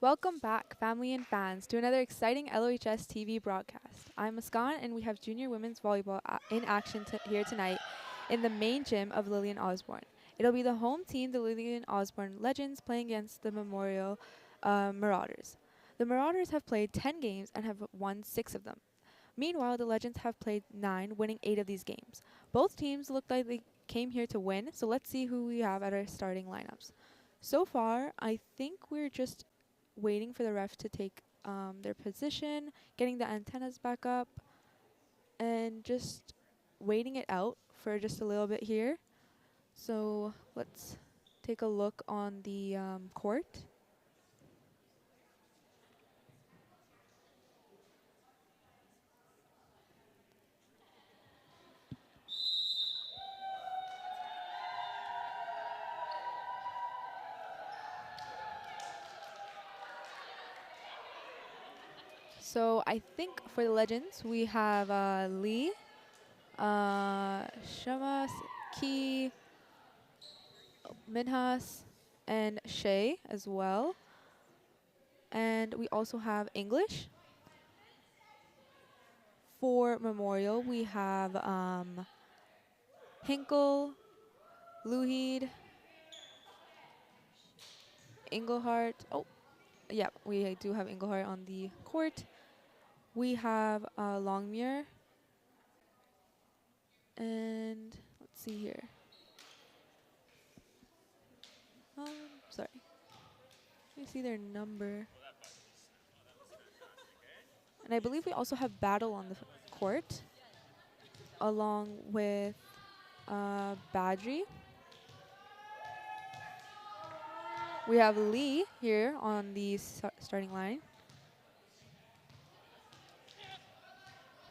Welcome back, family and fans, to another exciting LOHS TV broadcast. I'm Muskan, and we have junior women's volleyball in action here tonight in the main gym of Lillian Osborne. It'll be the home team, the Lillian Osborne Legends, playing against the Memorial Marauders. The Marauders have played 10 games and have won 6 of them. Meanwhile, the Legends have played 9, winning 8 of these games. Both teams look like they came here to win, so let's see who we have at our starting lineups. So far, I think we're just waiting for the ref to take their position, getting the antennas back up, and just waiting it out for just a little bit here. So let's take a look on the court. So I think for the Legends, we have Lee, Shamas, Ki, Minhas, and Shay as well. And we also have English. For Memorial, we have Hinkle, Luhid, Englehart. Oh, yeah, we do have Englehart on the court. We have Longmuir. And let's see here. Sorry. Let me see their number. And I believe we also have Battle on the court, along with Badri. We have Lee here on the starting line,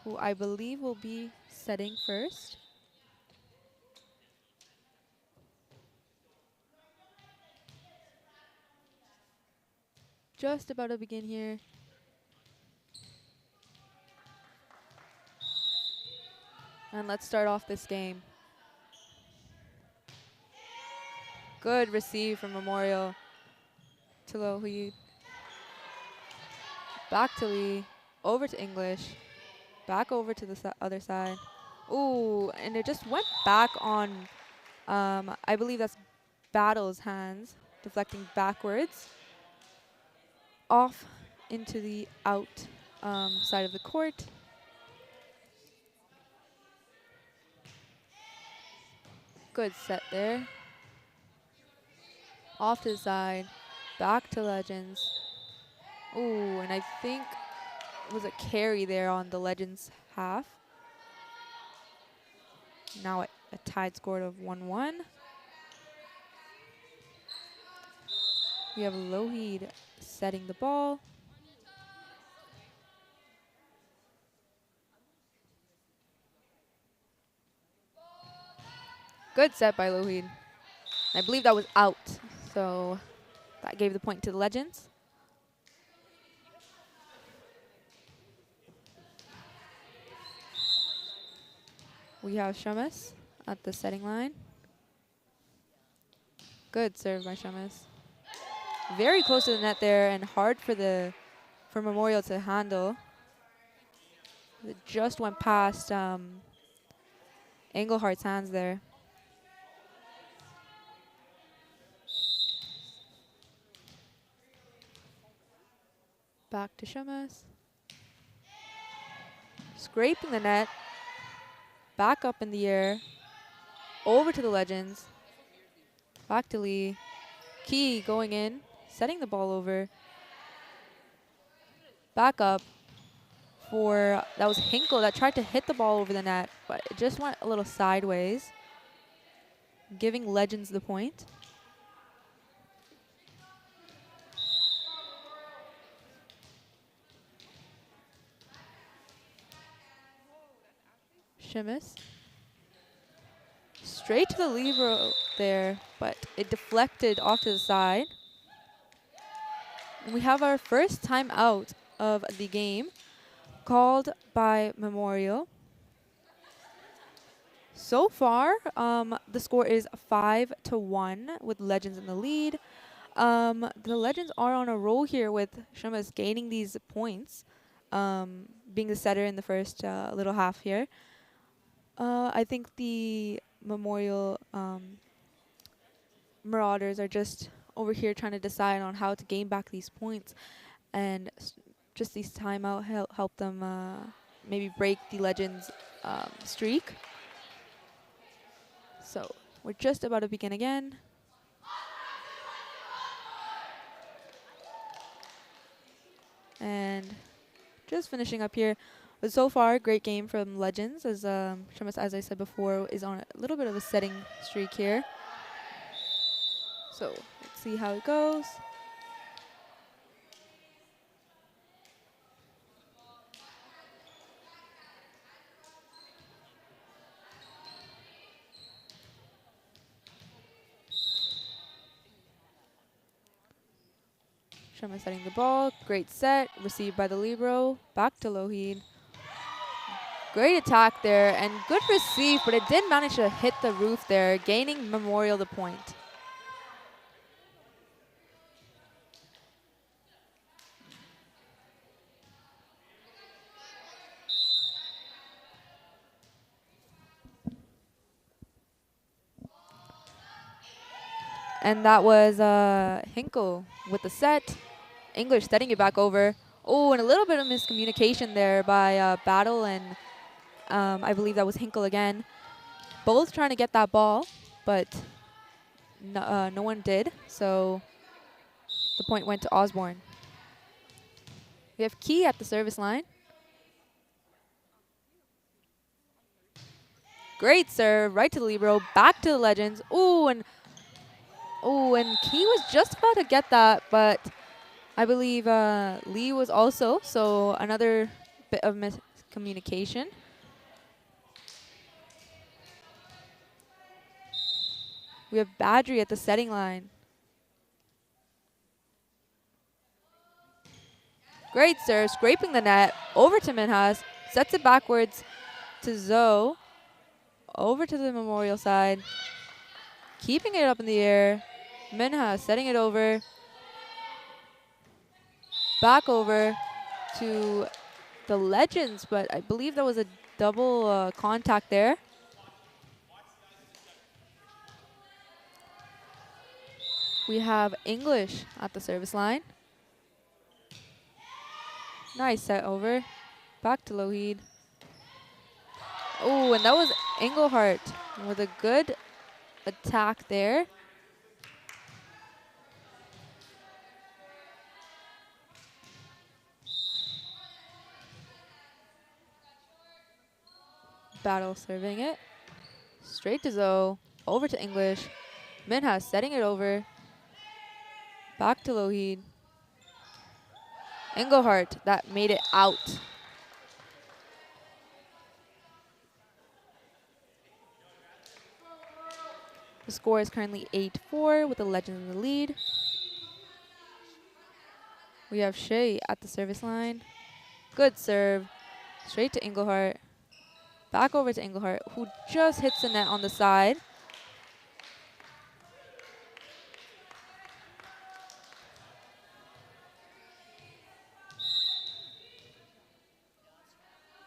who I believe will be setting first. Just about to begin here. And let's start off this game. Good receive from Memorial to Lohid. Back to Lee, over to English, back over to the other side. Ooh, and it just went back on, I believe that's Battle's hands, deflecting backwards, off into the out side of the court. Good set there. Off to the side, back to Legends. Ooh, and I think it was a carry there on the Legends half. Now a tied score of 1-1. We have Lohid setting the ball. Good set by Lohid. I believe that was out, so that gave the point to the Legends. We have Shamas at the setting line. Good serve by Shamas. Very close to the net there and hard for Memorial to handle. It just went past Englehart's hands there. Back to Shamas. Scraping the net. Back up in the air. Over to the Legends. Back to Lee. Key going in. Setting the ball over. Back up for, that was Hinkle that tried to hit the ball over the net, but it just went a little sideways, giving Legends the point. Shimis. Straight to the libero there, but it deflected off to the side. And we have our first time out of the game, called by Memorial. So far, the score is 5-1 with Legends in the lead. The Legends are on a roll here with Shumas gaining these points, being the setter in the first little half here. I think the Memorial Marauders are just over here trying to decide on how to gain back these points, and just these timeout help them maybe break the Legends streak. So we're just about to begin again. And just finishing up here. But so far, great game from Legends, as Shumas, as I said before, is on a little bit of a setting streak here. So let's see how it goes. Shumas setting the ball. Great set. Received by the libero. Back to Lohid. Great attack there and good receive, but it did manage to hit the roof there, gaining Memorial the point. And that was Hinkle with the set. English setting it back over. Oh, and a little bit of miscommunication there by Battle and I believe that was Hinkle again. Both trying to get that ball, but no one did. So the point went to Osborne. We have Key at the service line. Great serve, right to the libero, back to the Legends. Ooh, and Key was just about to get that, but I believe Lee was also, so another bit of miscommunication. We have Badri at the setting line. Great serve, scraping the net, over to Minhas, sets it backwards to Zoe, over to the Memorial side, keeping it up in the air. Minhas setting it over, back over to the Legends, but I believe that was a double contact there. We have English at the service line. Nice set over. Back to Lohid. Oh, and that was Englehart with a good attack there. Battle serving it. Straight to Zoe. Over to English. Minhas setting it over. Back to Lohid. Englehart, that made it out. The score is currently 8-4 with the Legends in the lead. We have Shea at the service line. Good serve. Straight to Englehart. Back over to Englehart, who just hits the net on the side.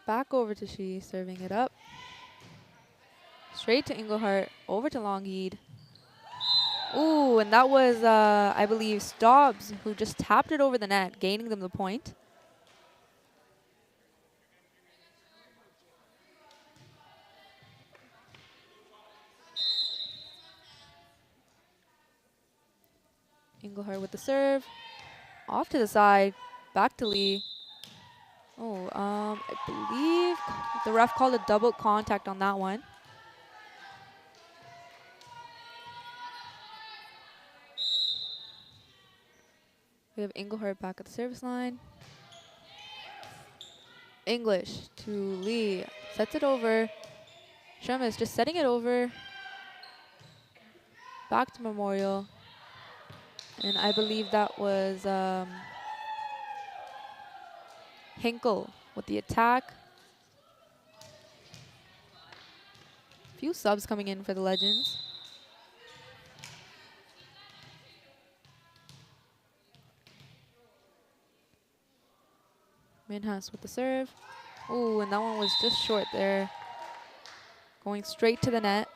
Back over to Shea, serving it up. Straight to Englehart, over to Longheed. Ooh, and that was, I believe, Stobbs, who just tapped it over the net, gaining them the point. Englehart with the serve. Off to the side, back to Lee. Oh, I believe the ref called a double contact on that one. We have Englehart back at the service line. English to Lee, sets it over. Shumas just setting it over. Back to Memorial. And I believe that was Hinkle with the attack. Few subs coming in for the Legends. Minhas with the serve. Ooh, and that one was just short there. Going straight to the net.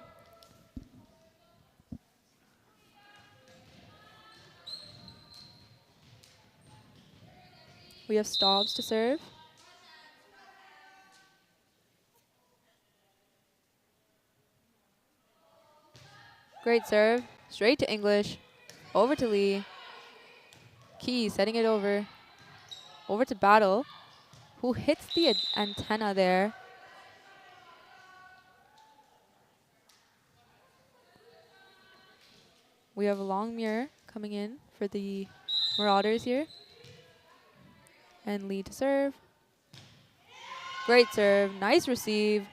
We have Stobbs to serve. Great serve. Straight to English. Over to Lee. Key setting it over. Over to Battle, who hits the antenna there. We have a long mirror coming in for the Marauders here. And Lee to serve. Great serve. Nice receive.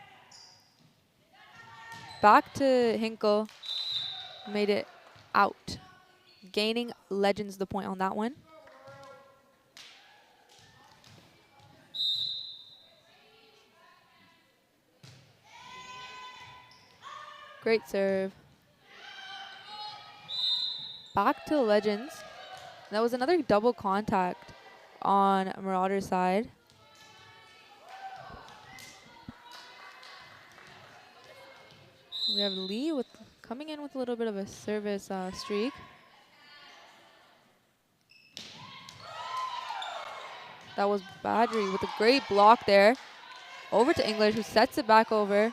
Back to Hinkle. Made it out. Gaining Legends the point on that one. Great serve. Back to Legends. That was another double contact on Marauder's side. We have Lee with coming in with a little bit of a service streak. That was Badri with a great block there. Over to English, who sets it back over.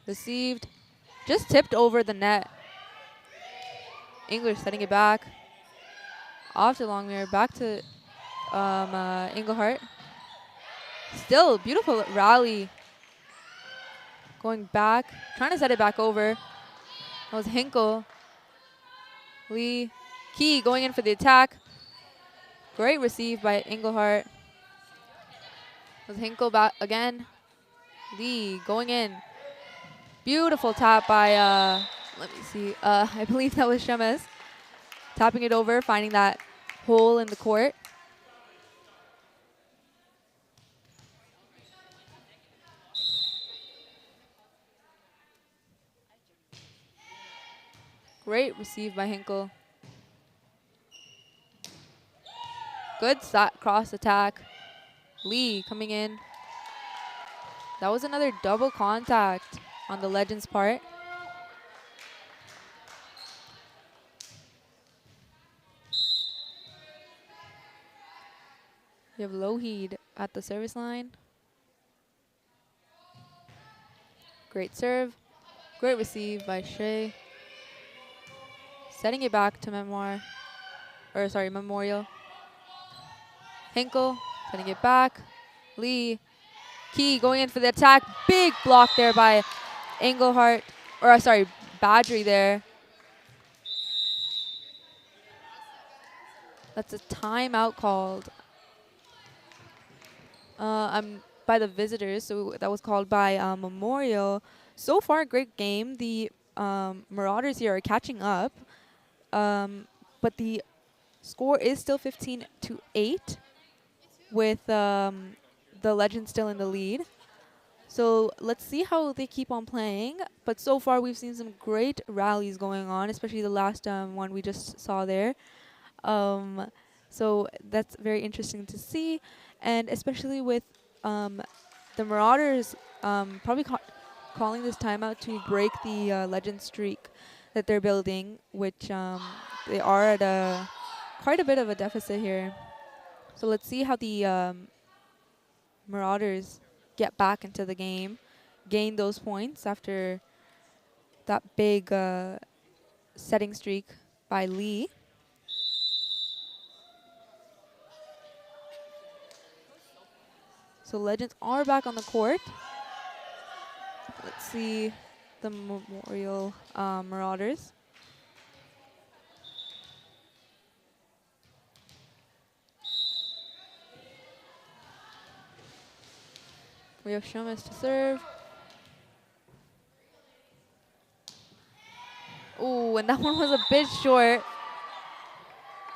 Received. Just tipped over the net. English setting it back. Off to Longmire. Back to Engelhart. Still beautiful rally. Going back. Trying to set it back over. That was Hinkle. Lee. Key going in for the attack. Great receive by Engelhart. That was Hinkle back again. Lee going in. Beautiful tap by, let me see, I believe that was Shemes. Tapping it over, finding that hole in the court. Great receive by Hinkle. Good cross attack. Lee coming in. That was another double contact on the Legends part. We have Lougheed at the service line. Great serve. Great receive by Shea. Setting it back to Memorial. Hinkle setting it back. Lee. Key going in for the attack. Big block there by Engelhart, or sorry, Badri there. That's a timeout called by the visitors, so that was called by Memorial. So far, great game. The Marauders here are catching up, but the score is still 15-8 with the Legends still in the lead. So let's see how they keep on playing. But so far, we've seen some great rallies going on, especially the last one we just saw there. So that's very interesting to see. And especially with the Marauders probably calling this timeout to break the legend streak that they're building, which they are at quite a bit of a deficit here. So let's see how the Marauders get back into the game, gain those points after that big setting streak by Lee. So Legends are back on the court. Let's see the Memorial Marauders. We have Shomas to serve. Ooh, and that one was a bit short.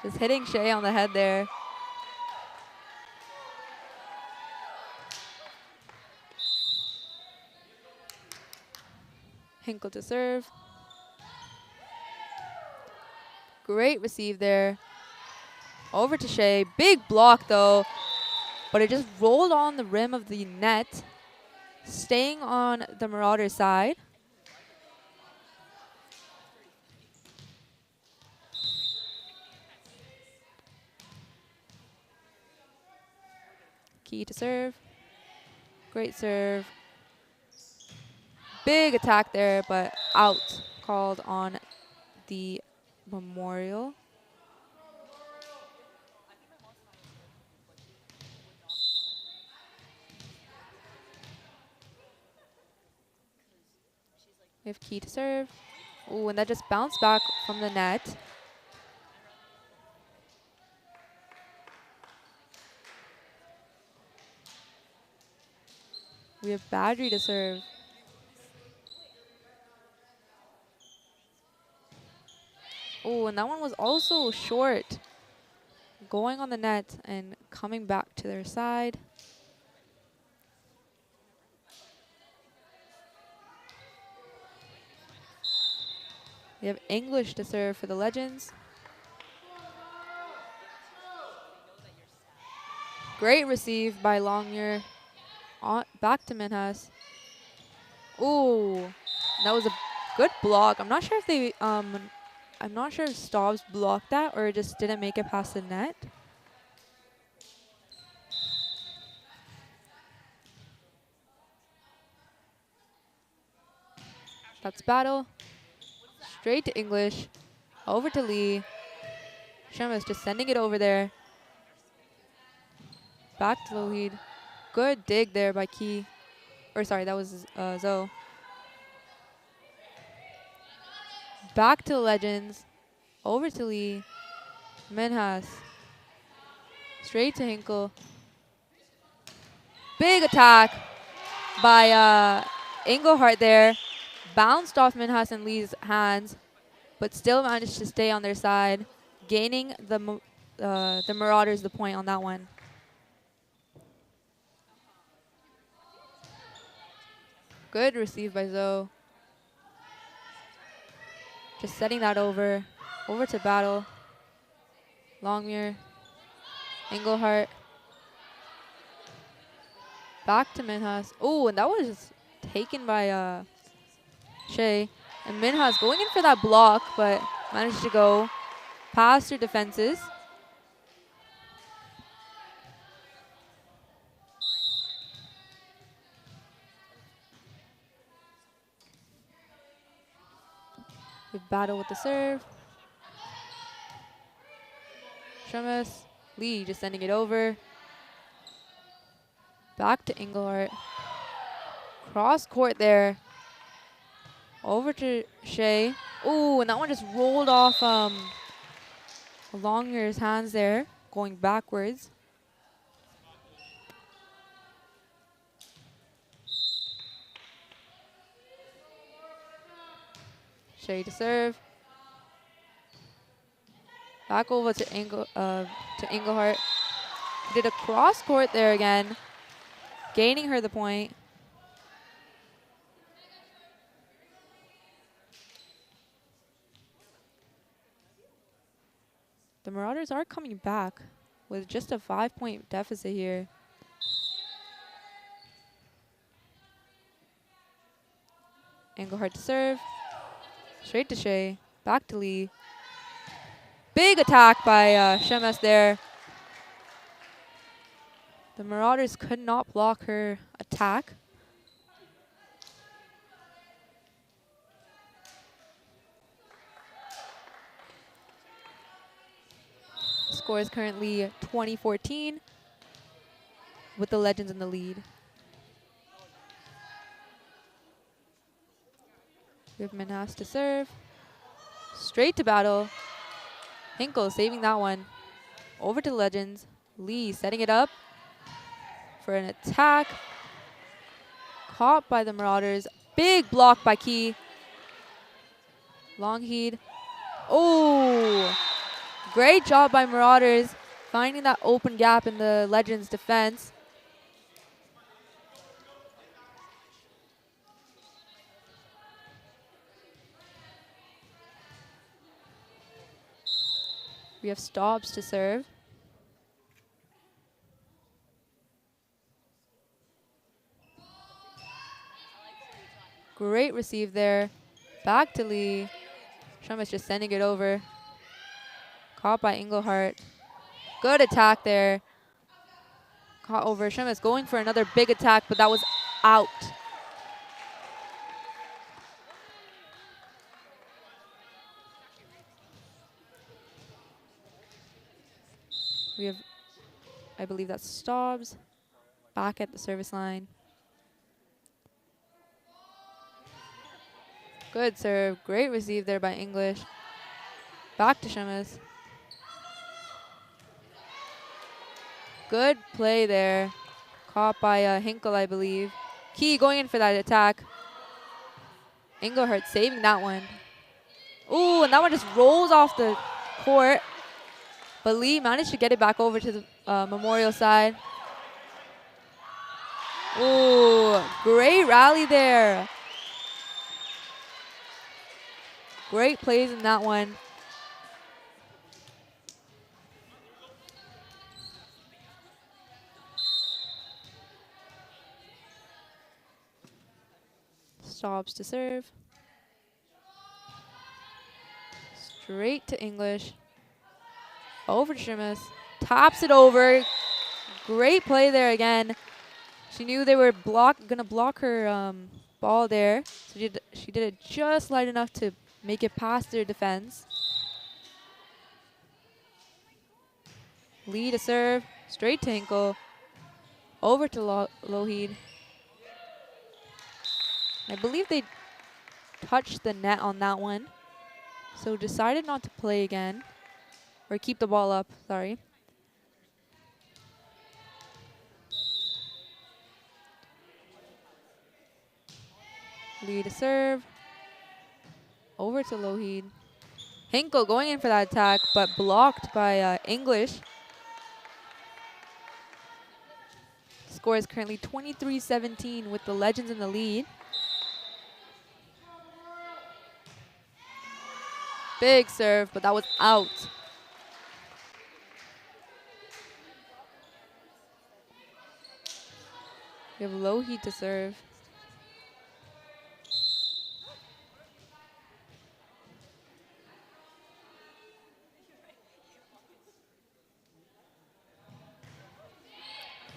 Just hitting Shea on the head there. Hinkle to serve. Great receive there. Over to Shea. Big block, though. But it just rolled on the rim of the net, staying on the Marauders' side. Key to serve. Great serve. Big attack there, but out. Called on the Memorial. We have Key to serve. Ooh, and that just bounced back from the net. We have Badry to serve. Oh, and that one was also short. Going on the net and coming back to their side. We have English to serve for the Legends. Great receive by Longyear. Back to Minhas. Ooh, that was a good block. I'm not sure if they I'm not sure if Staubs blocked that or just didn't make it past the net. That's battle. Straight to English. Over to Lee. Shemus just sending it over there. Back to the lead. Good dig there by Key. Or sorry, that was Zoe. Back to the Legends. Over to Lee. Minhas. Straight to Hinkle. Big attack by Englehart there. Bounced off Minhas and Lee's hands, but still managed to stay on their side, gaining the Marauders the point on that one. Good receive by Zoe. Just setting that over to battle. Longmuir, Englehart. Back to Minhas. Oh, and that was taken by Shea. And Minhas going in for that block, but managed to go past her defenses. We battle with the serve. Shemus. Lee just sending it over. Back to Englehart. Cross court there. Over to Shea. Ooh, and that one just rolled off Longyear's hands there, going backwards. Shea to serve. Back over to Englehart. Did a cross court there again, gaining her the point. The Marauders are coming back with just a 5-point deficit here. Englehart to serve. Straight to Shea. Back to Lee. Big attack by Shemus there. The Marauders could not block her attack. Score is currently 20-14 with the Legends in the lead. We have Minhas to serve. Straight to battle. Hinkle saving that one. Over to the Legends. Lee setting it up for an attack. Caught by the Marauders. Big block by Key. Longheed. Oh! Great job by Marauders finding that open gap in the Legends defense. We have Staubs to serve. Great receive there. Back to Lee. Shumis just sending it over. Caught by Engelhardt. Good attack there. Caught over. Shumis going for another big attack, but that was out. We have, I believe that's Stobbs, back at the service line. Good serve. Great receive there by English. Back to Shumis. Good play there. Caught by Hinkle, I believe. Key going in for that attack. Engelhardt saving that one. Ooh, and that one just rolls off the court. But Lee managed to get it back over to the Memorial side. Ooh, great rally there. Great plays in that one. Stops to serve. Straight to English. Over to Shumis. Taps it over. Great play there again. She knew they were gonna block her ball there. So she did it just light enough to make it past their defense. Lee to serve. Straight to Hinkle. Over to Lougheed. I believe they touched the net on that one. So decided not to play again. Or keep the ball up, sorry. Lee to serve. Over to Lougheed. Hinkle going in for that attack, but blocked by English. Score is currently 23-17 with the Legends in the lead. Big serve, but that was out. We have Lougheed to serve.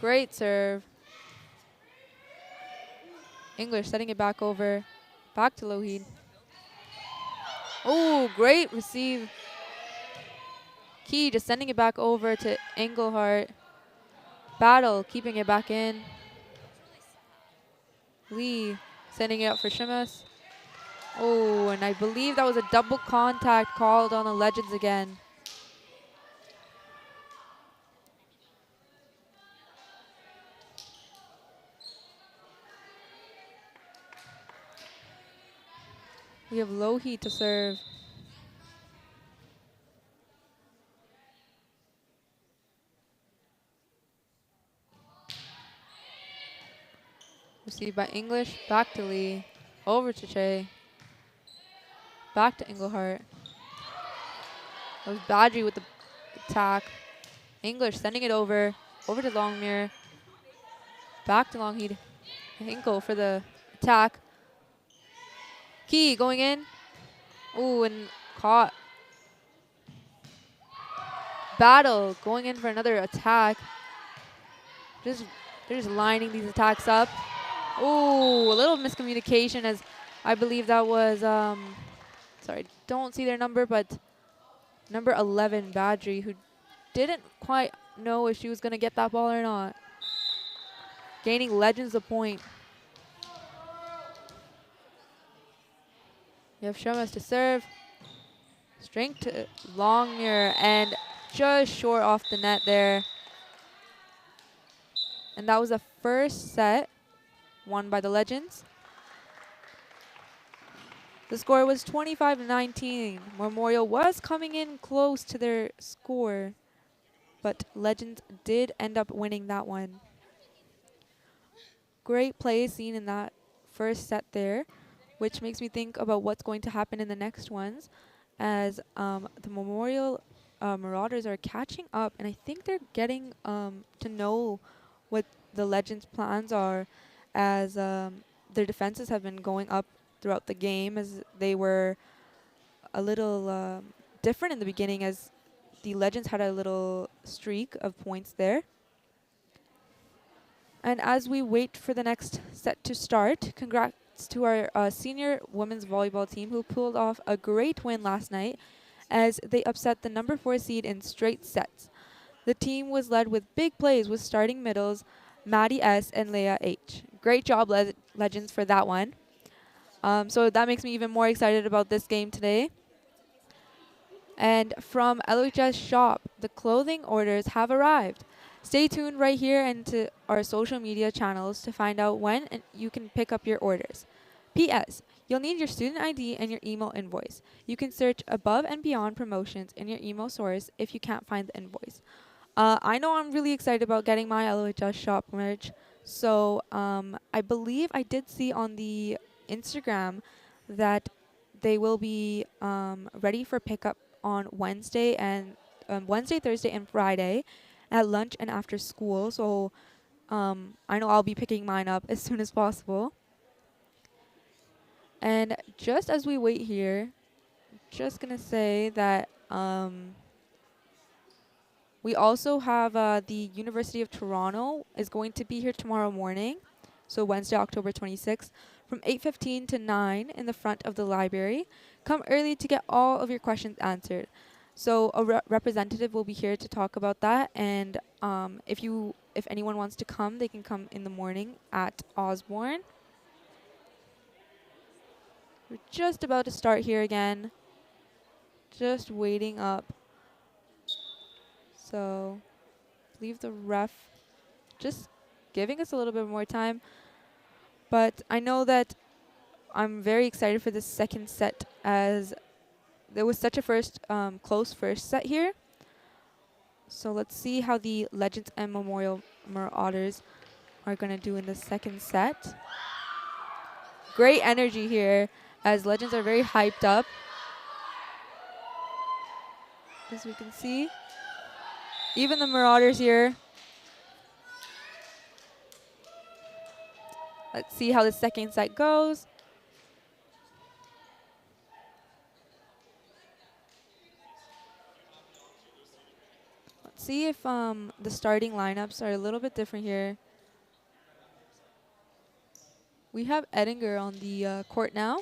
Great serve. English setting it back over. Back to Lougheed. Oh, great receive. Key just sending it back over to Engelhardt. Battle keeping it back in. Lee sending it up for Shumis. Oh, and I believe that was a double contact called on the Legends again. We have Lougheed to serve. Received by English, back to Lee, over to Che, back to Engelhardt. That was Badgie with the attack. English sending it over to Longmire, back to Lougheed. Hinkle for the attack. Key going in. Ooh, and caught. Battle going in for another attack. They're just lining these attacks up. Ooh, a little miscommunication as I believe that was, sorry, don't see their number, but number 11, Badri, who didn't quite know if she was going to get that ball or not. Gaining Legends a point. You have Shumis to serve. Strength to Longmire, and just short off the net there. And that was the first set won by the Legends. The score was 25-19. Memorial was coming in close to their score, but Legends did end up winning that one. Great play seen in that first set there, which makes me think about what's going to happen in the next ones, as the Memorial Marauders are catching up, and I think they're getting to know what the Legends' plans are, as their defenses have been going up throughout the game, as they were a little different in the beginning, as the Legends had a little streak of points there. And as we wait for the next set to start, congrats to our senior women's volleyball team who pulled off a great win last night as they upset the number 4 seed in straight sets. The team was led with big plays with starting middles Maddie S. and Leah H. Great job, Legends, for that one. So that makes me even more excited about this game today. And from LHS Shop, the clothing orders have arrived. Stay tuned right here and to our social media channels to find out when you can pick up your orders. P.S. You'll need your student ID and your email invoice. You can search above and beyond promotions in your email source if you can't find the invoice. I know I'm really excited about getting my LHS Shop merch. So I believe I did see on the Instagram that they will be ready for pickup on Wednesday, Thursday, and Friday at lunch and after school. So I know I'll be picking mine up as soon as possible. And just as we wait here, just going to say that we also have the University of Toronto is going to be here tomorrow morning, so Wednesday, October 26th, from 8:15 to 9 in the front of the library. Come early to get all of your questions answered. So a representative will be here to talk about that, and if anyone wants to come, they can come in the morning at Osborne. We're just about to start here again. Just waiting up. So leave the ref just giving us a little bit more time. But I know that I'm very excited for this second set, as there was such a close first set here. So let's see how the Legends and Memorial Marauders are going to do in the second set. Great energy here, as Legends are very hyped up, as we can see. Even the Marauders here. Let's see how the second set goes. Let's see if the starting lineups are a little bit different here. We have Edinger on the court now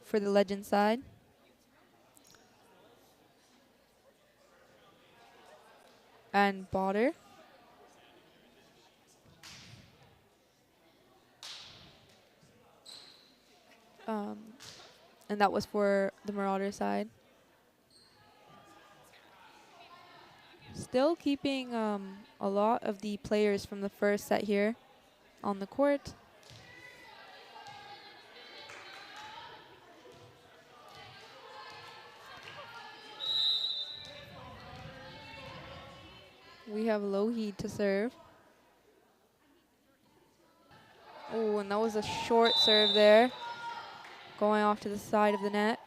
for the Legend side. And Botter. And that was for the Marauder side. Still keeping a lot of the players from the first set here on the court. We have Lougheed to serve. Oh, and that was a short serve there, going off to the side of the net.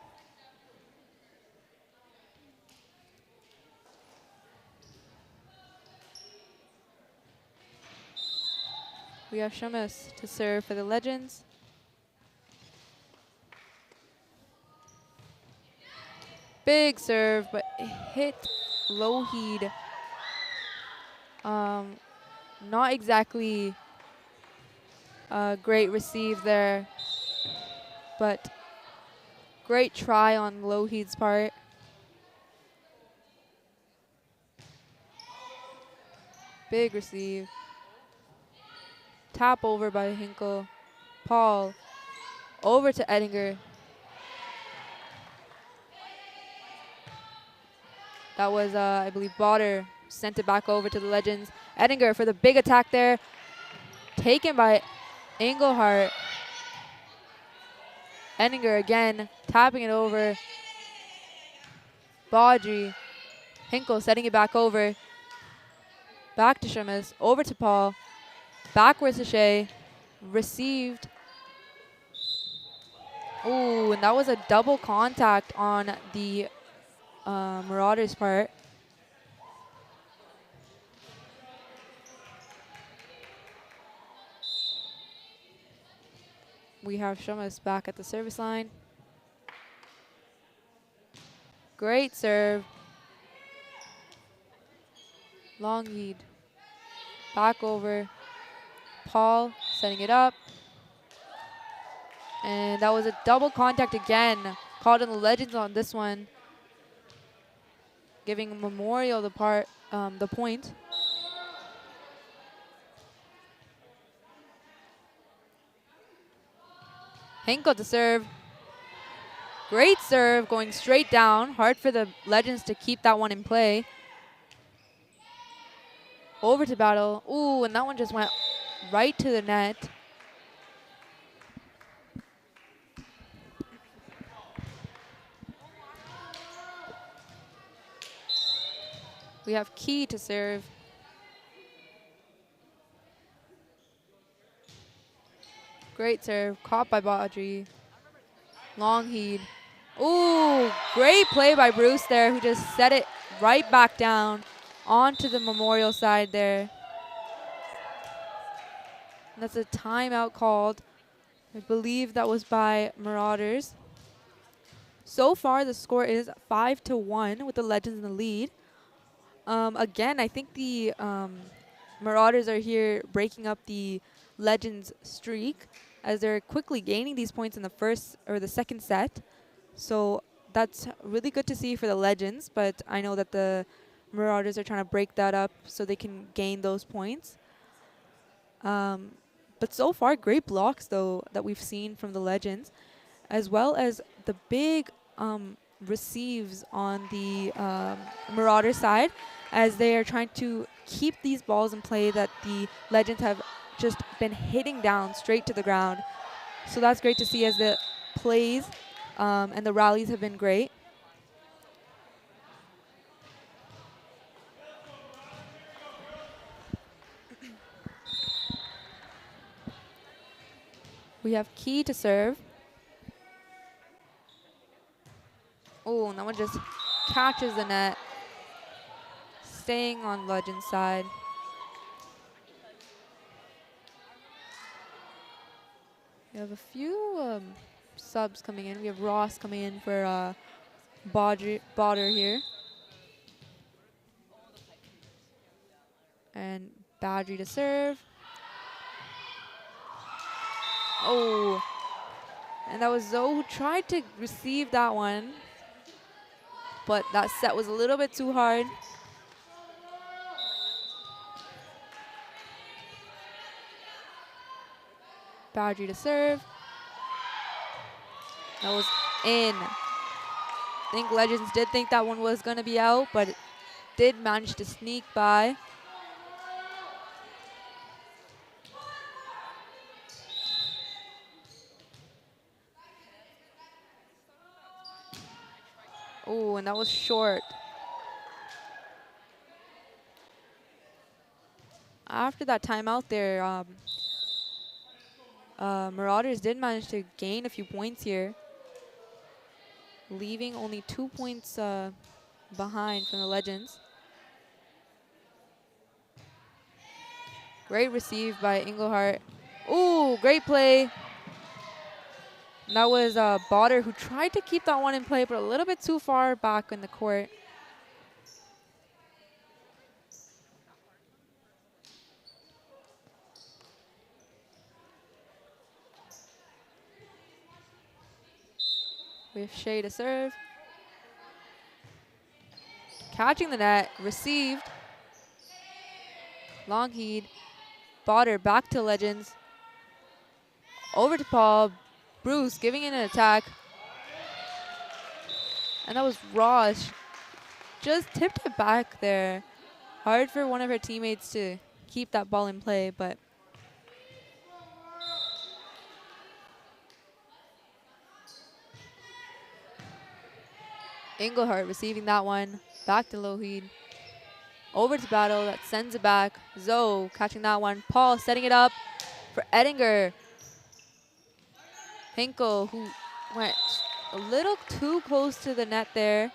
We have Shamus to serve for the Legends. Big serve, but hit Lougheed. Not exactly a great receive there, but great try on Lougheed's part. Big receive. Tap over by Hinkle. Paul over to Edinger. That was, I believe, Botter sent it back over to the Legends. Edinger for the big attack there. Taken by Engelhardt. Edinger again, tapping it over. Baudry. Hinkle setting it back over. Back to Shamus. Over to Paul. Backwards to Shea. Received. Ooh, and that was a double contact on the Marauders' part. We have Shumas back at the service line. Great serve. Long lead. Back over. Paul setting it up. And that was a double contact again. Called in the Legends on this one. Giving Memorial the point. Henko to serve. Great serve, going straight down. Hard for the Legends to keep that one in play. Over to Battle. Ooh, and that one just went right to the net. We have Key to serve. Great serve, caught by Baudry. Long heed. Ooh, great play by Bruce there, who just set it right back down onto the Memorial side there. And that's a timeout called. I believe that was by Marauders. So far, the score is 5-1 with the Legends in the lead. Again, I think the Marauders are here breaking up the Legends streak as they're quickly gaining these points in the first or the second set. So that's really good to see for the Legends, but I know that the Marauders are trying to break that up so they can gain those points. But so far, great blocks, though, that we've seen from the Legends, as well as the big receives on the Marauder side, as they are trying to keep these balls in play that the Legends have just been hitting down straight to the ground. So that's great to see, as the plays and the rallies have been great. We have Key to serve. Oh, and that one just catches the net. Staying on Legends side. We have a few subs coming in. We have Ross coming in for Bodder here. And Badry to serve. Oh, and that was Zoe who tried to receive that one, but that set was a little bit too hard. Badry to serve. That was in. I think Legends did think that one was going to be out, but it did manage to sneak by. Oh, and that was short. After that timeout there, Marauders did manage to gain a few points here, leaving only 2 points behind from the Legends. Great receive by Englehart. Ooh, great play. And that was Bodder who tried to keep that one in play, but a little bit too far back in the court. We have Shea to serve. Catching the net, received. Long heed. Bodder back to Legends. Over to Paul. Bruce giving in an attack. And that was Ross. Just tipped it back there. Hard for one of her teammates to keep that ball in play, but Englehart receiving that one. Back to Lougheed. Over to Battle. That sends it back. Zoe catching that one. Paul setting it up for Ettinger. Henko, who went a little too close to the net there.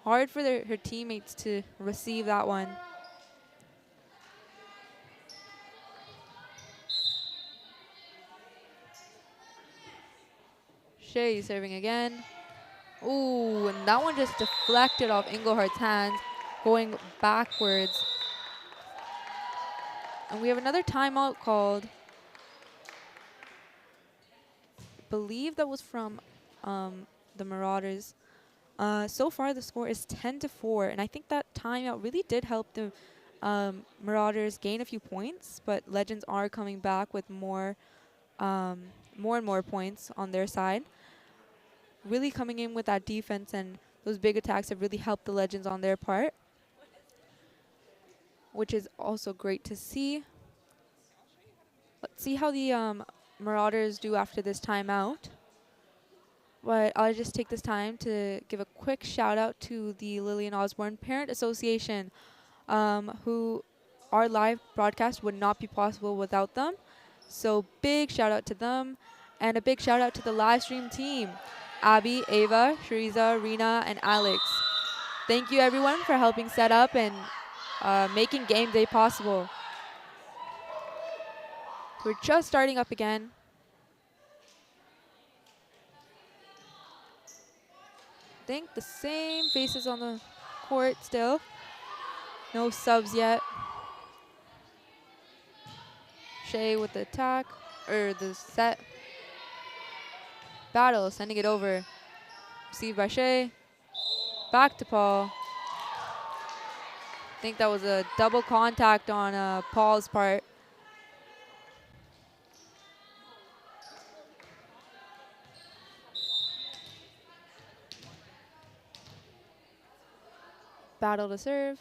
Hard for her teammates to receive that one. Shea serving again. Ooh, and that one just deflected off Englehart's hands, going backwards. And we have another timeout called. I believe that was from the Marauders. So far, the score is 10-4, and I think that timeout really did help the Marauders gain a few points, but Legends are coming back with more and more points on their side. Really coming in with that defense, and those big attacks have really helped the Legends on their part, which is also great to see. Let's see how the Marauders do after this timeout. But I'll just take this time to give a quick shout out to the Lillian Osborne Parent Association, who our live broadcast would not be possible without them. So big shout out to them, and a big shout out to the live stream team, Abby, Ava, Shariza, Rena, and Alex. Thank you everyone for helping set up and making game day possible. We're just starting up again. I think the same faces on the court still. No subs yet. Shea with the attack, or the set. Battle, sending it over. Received by Shea. Back to Paul. I think that was a double contact on Paul's part. Battle to serve.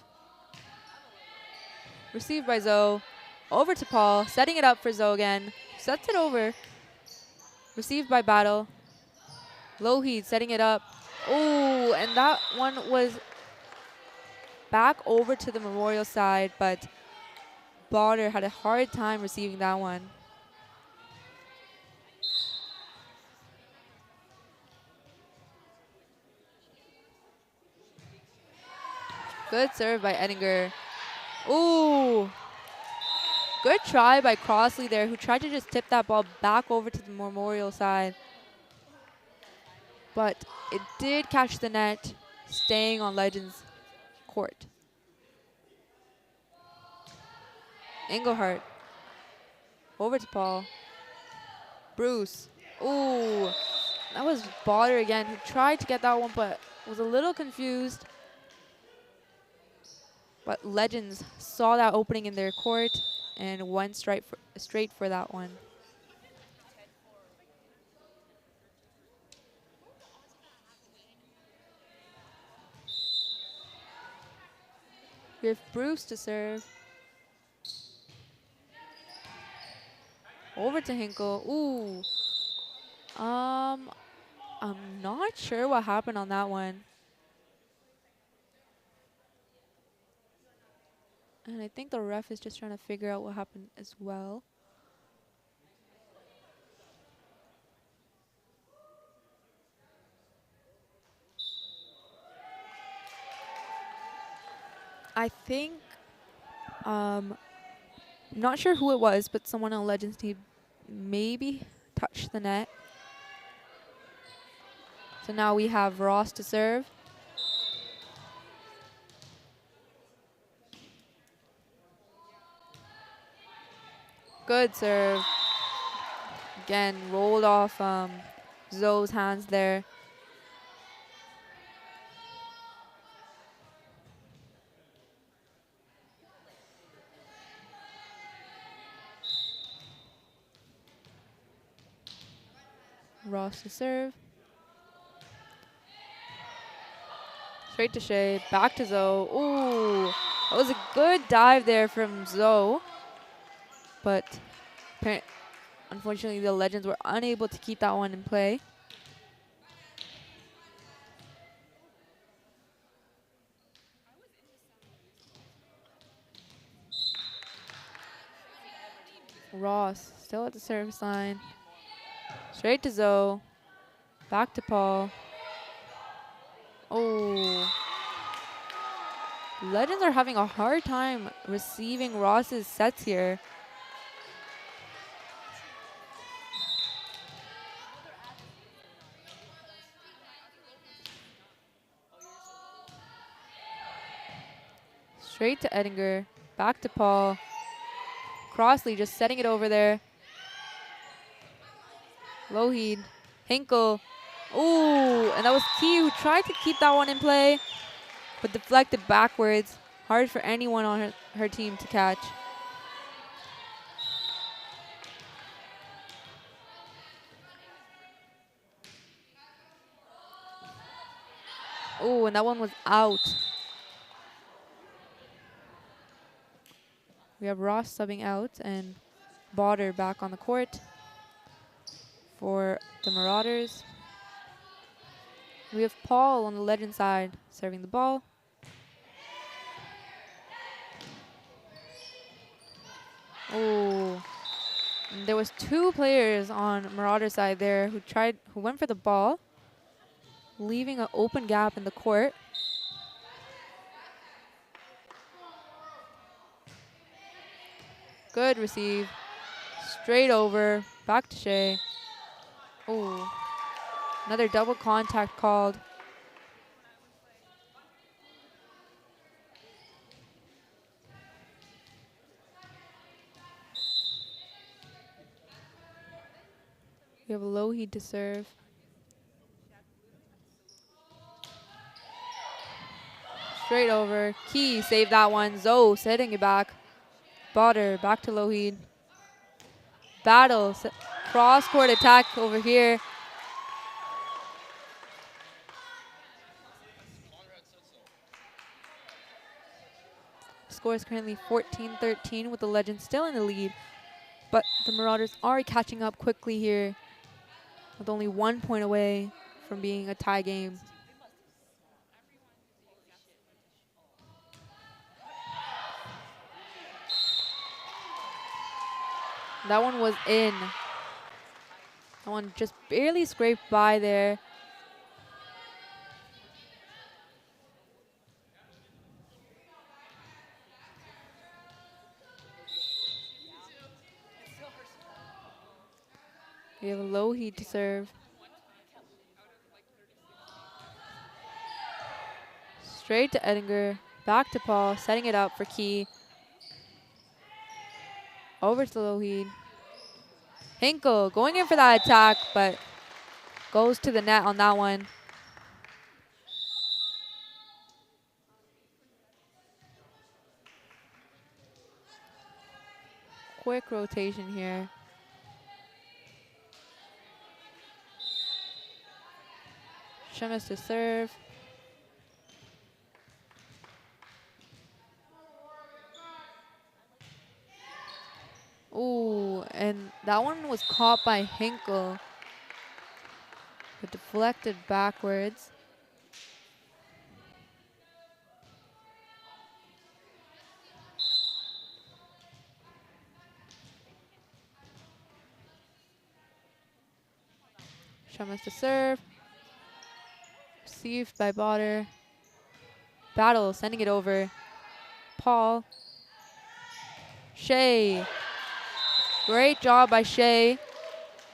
Received by Zoe. Over to Paul, setting it up for Zoe again. Sets it over. Received by Battle. Lougheed setting it up. Oh, and that one was back over to the Memorial side, but Baudre had a hard time receiving that one. Good serve by Edinger. Ooh. Good try by Crossley there, who tried to just tip that ball back over to the Memorial side. But it did catch the net, staying on Legends court. Engelhardt. Over to Paul. Bruce. Ooh. That was Baudre again, who tried to get that one, but was a little confused. But Legends saw that opening in their court and went straight for that one. We have Bruce to serve. Over to Hinkle. Ooh. I'm not sure what happened on that one. And I think the ref is just trying to figure out what happened as well. I think, not sure who it was, but someone on Legends team maybe touched the net. So now we have Ross to serve. Good serve. Again, rolled off Zoe's hands there. Ross to serve. Straight to Shea, back to Zoe. Ooh, that was a good dive there from Zoe. But unfortunately, the Legends were unable to keep that one in play. Ross still at the service line. Straight to Zoe. Back to Paul. Oh. Legends are having a hard time receiving Ross's sets here. Straight to Edinger. Back to Paul. Crossley just setting it over there. Lougheed. Hinkle. Ooh, and that was Key who tried to keep that one in play, but deflected backwards. Hard for anyone on her team to catch. Ooh, and that one was out. We have Ross subbing out and Botter back on the court for the Marauders. We have Paul on the Legend side serving the ball. Oh, there was 2 players on Marauder side there who went for the ball, leaving an open gap in the court. Good receive. Straight over. Back to Shea. Ooh. Another double contact called. We have Lougheed to serve. Straight over. Key saved that one. Zoe setting it back. Botter back to Lougheed. Battle. Cross-court attack over here. Score is currently 14-13 with the Legends still in the lead. But the Marauders are catching up quickly here with only 1 point away from being a tie game. That one was in. That one just barely scraped by there. We have Lougheed to serve. Straight to Edinger. Back to Paul, setting it up for Key. Over to Lougheed. Hinkle going in for that attack, but goes to the net on that one. Quick rotation here. Shemus to serve. Ooh, and that one was caught by Hinkle, but deflected backwards. Shemus to serve. Received by Botter. Battle sending it over. Paul. Shea. Great job by Shea.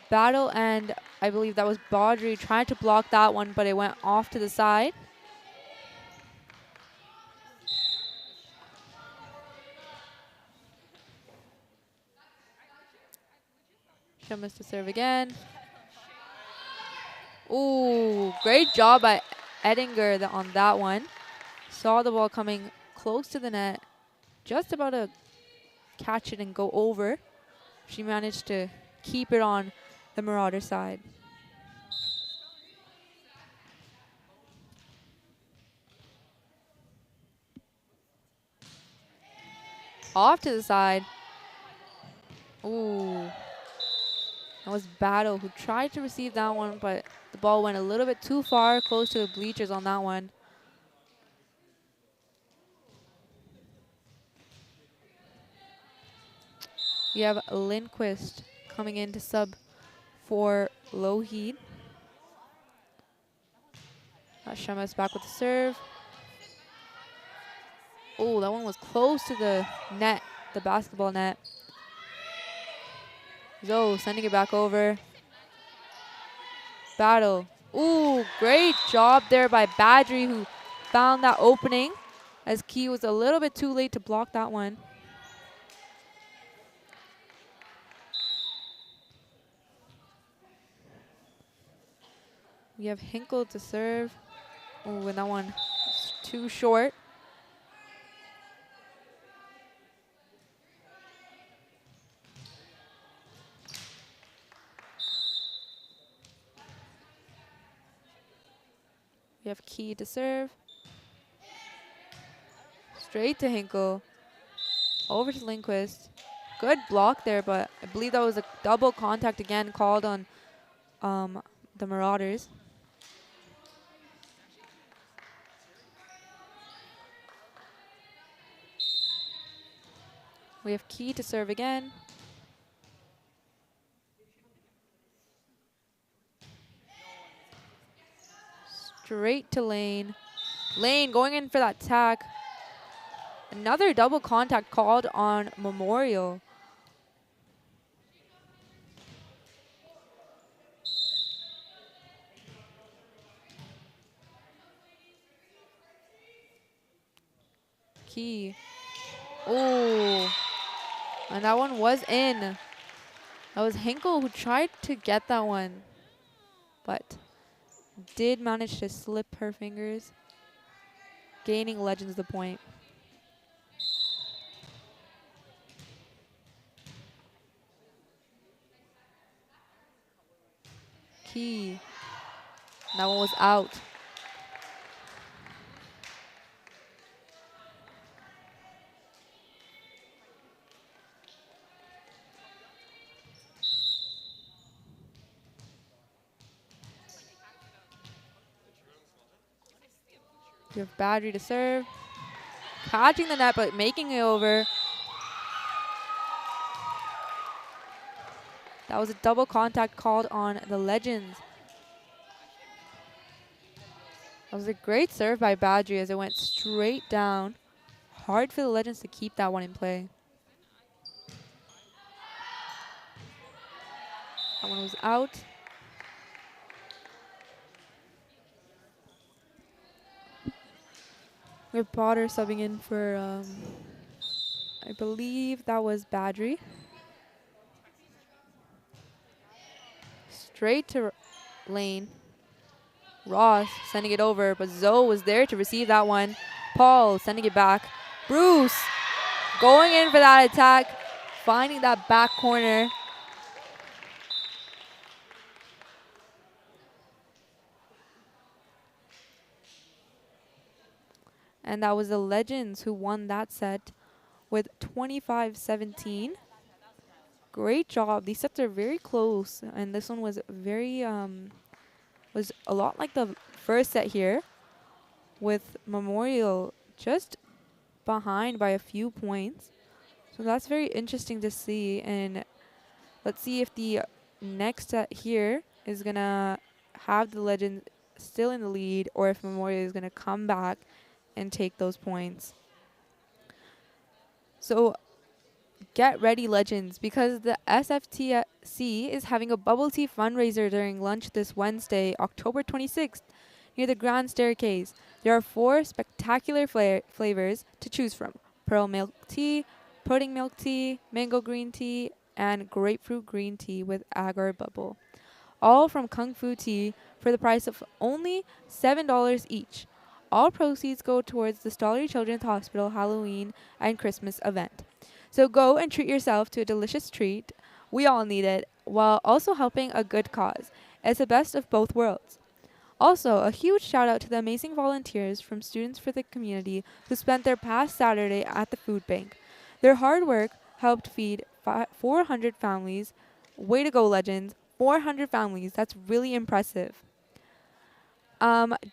Battle and I believe that was Baudry trying to block that one, but it went off to the side. Shemus to serve again. Ooh, great job by Edinger on that one. Saw the ball coming close to the net. Just about to catch it and go over. She managed to keep it on the Marauder side. Off to the side. Ooh. That was Battle who tried to receive that one, but the ball went a little bit too far, close to the bleachers on that one. We have Lindquist coming in to sub for Lougheed. Shemus back with the serve. Oh, that one was close to the net, the basketball net. Zoe sending it back over. Battle. Ooh, great job there by Badri who found that opening. as Key was a little bit too late to block that one. We have Hinkle to serve. Oh, and that one is too short. We have Key to serve. Straight to Hinkle. Over to Lindquist. Good block there, but I believe that was a double contact again called on the Marauders. We have Key to serve again. Straight to Lane. Lane going in for that tack. Another double contact called on Memorial. Key. Oh. And that one was in. That was Hinkle who tried to get that one, but did manage to slip her fingers, gaining Legends the point. Key. That one was out. You have Badry to serve. Catching the net, but making it over. That was a double contact called on the Legends. That was a great serve by Badry as it went straight down. Hard for the Legends to keep that one in play. That one was out. We have Potter subbing in for, I believe that was Badry. Straight to Lane. Ross sending it over, but Zoe was there to receive that one. Paul sending it back. Bruce going in for that attack, finding that back corner. And that was the Legends who won that set with 25-17. Great job. These sets are very close, and this one was very was a lot like the first set here, with Memorial just behind by a few points. So that's very interesting to see, and let's see if the next set here is gonna have the Legends still in the lead, or if Memorial is gonna come back and take those points. So get ready, Legends, because the SFTC is having a bubble tea fundraiser during lunch this Wednesday, October 26th, near the Grand Staircase. There are 4 spectacular flavors to choose from: pearl milk tea, pudding milk tea, mango green tea, and grapefruit green tea with agar bubble. All from Kung Fu Tea for the price of only $7 each. All proceeds go towards the Stollery Children's Hospital Halloween and Christmas event. So go and treat yourself to a delicious treat. We all need it, while also helping a good cause. It's the best of both worlds. Also, a huge shout out to the amazing volunteers from Students for the Community who spent their past Saturday at the food bank. Their hard work helped feed 400 families. Way to go, Legends. 400 families. That's really impressive.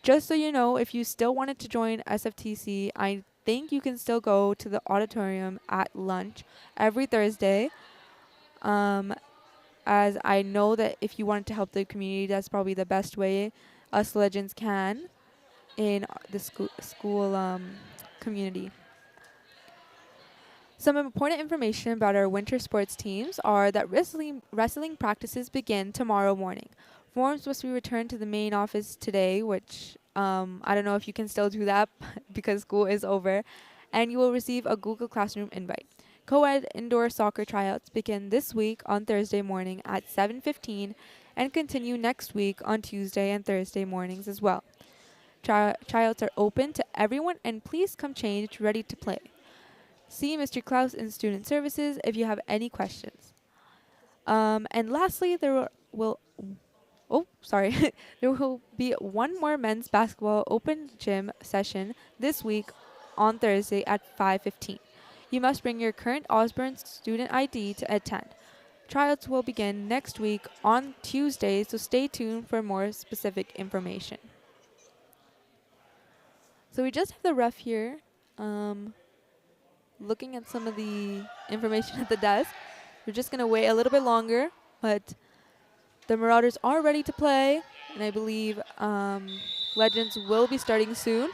Just so you know, if you still wanted to join SFTC, I think you can still go to the auditorium at lunch every Thursday. As I know that if you wanted to help the community, that's probably the best way us Legends can in the school community. Some important information about our winter sports teams are that wrestling practices begin tomorrow morning. Forms must be returned to the main office today, which I don't know if you can still do that because school is over. And you will receive a Google Classroom invite. Co-ed indoor soccer tryouts begin this week on Thursday morning at 7:15 and continue next week on Tuesday and Thursday mornings as well. Tryouts are open to everyone, and please come changed, ready to play. See Mr. Klaus in Student Services if you have any questions. And lastly, there will be one more men's basketball open gym session this week on Thursday at 5:15. You must bring your current Osborne student ID to attend. Tryouts will begin next week on Tuesday, so stay tuned for more specific information. So we just have the ref here, looking at some of the information at the desk. We're just going to wait a little bit longer, but the Marauders are ready to play, and I believe Legends will be starting soon.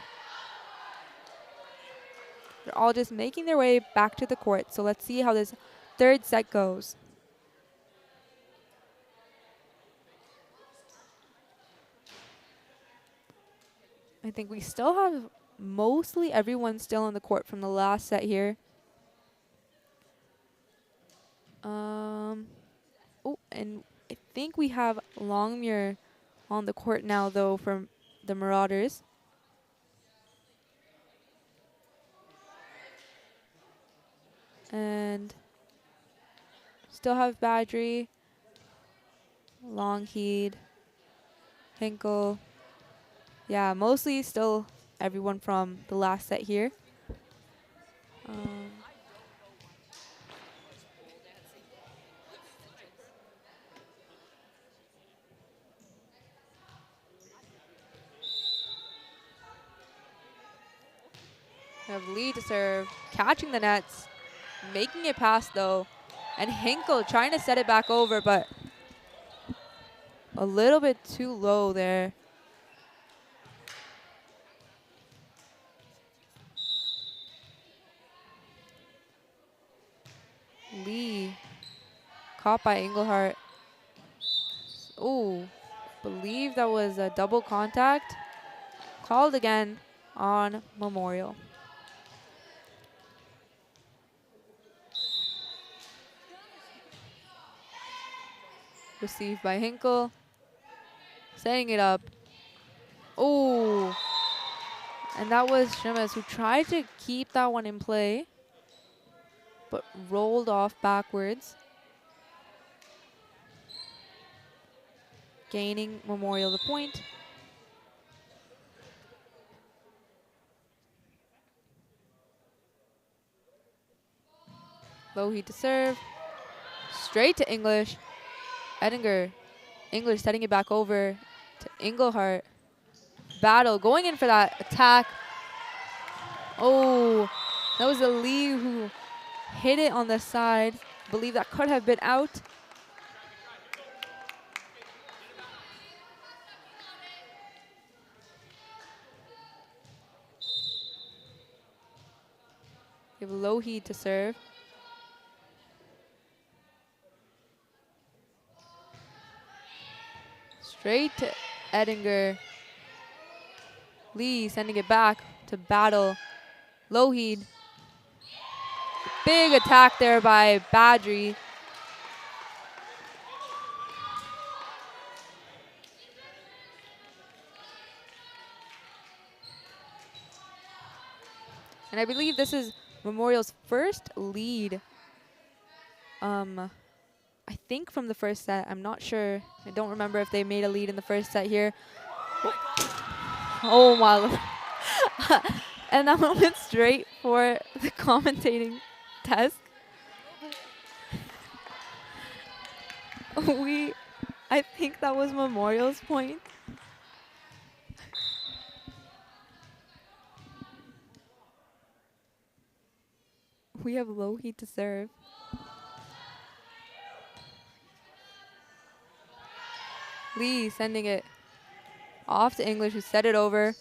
They're all just making their way back to the court, so let's see how this third set goes. I think we still have mostly everyone still on the court from the last set here. And I think we have Longmuir on the court now, though, from the Marauders. And still have Badgery, Longheed, Hinkle. Yeah, mostly still everyone from the last set here. We have Lee to serve, catching the nets, making it pass though, and Hinkle trying to set it back over, but a little bit too low there. Lee caught by Englehart. Ooh, believe that was a double contact. Called again on Memorial. Received by Hinkle. Setting it up. Ooh. And that was Shemes who tried to keep that one in play, but rolled off backwards. Gaining Memorial the point. Low heat to serve. Straight to English. Edinger. English setting it back over to Englehart. Battle going in for that attack. Oh, that was a Lee who hit it on the side. Believe that could have been out. Give Low heat to serve. Straight to Edinger. Lee sending it back to Battle. Lougheed. Big attack there by Badgery. And I believe this is Memorial's first lead. I think from the first set. I'm not sure. I don't remember if they made a lead in the first set here. Oh my. And that one went straight for the commentating desk. I think that was Memorial's point. We have Low heat to serve. Lee sending it off to English, who set it over.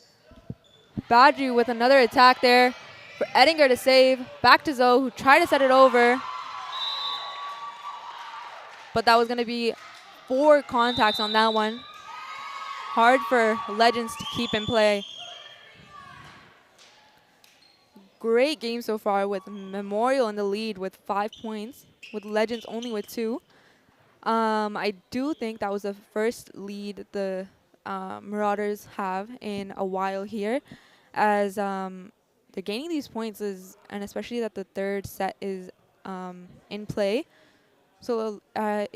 Badgery with another attack there for Edinger to save. Back to Zoe, who tried to set it over. But that was going to be 4 contacts on that one. hard for Legends to keep in play. Great game so far with Memorial in the lead with 5 points, with Legends only with 2. I do think that was the first lead the Marauders have in a while here, as they're gaining these points, and especially that the third set is in play. So a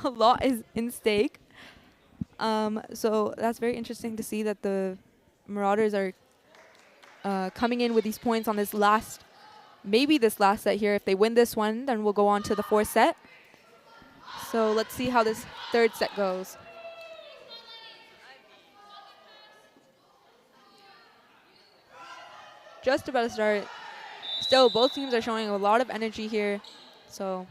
lot is in stake. So that's very interesting to see that the Marauders are coming in with these points on this last set here. If they win this one, then we'll go on to the 4th set. So let's see how this 3rd set goes. Just about to start. Still, both teams are showing a lot of energy here. So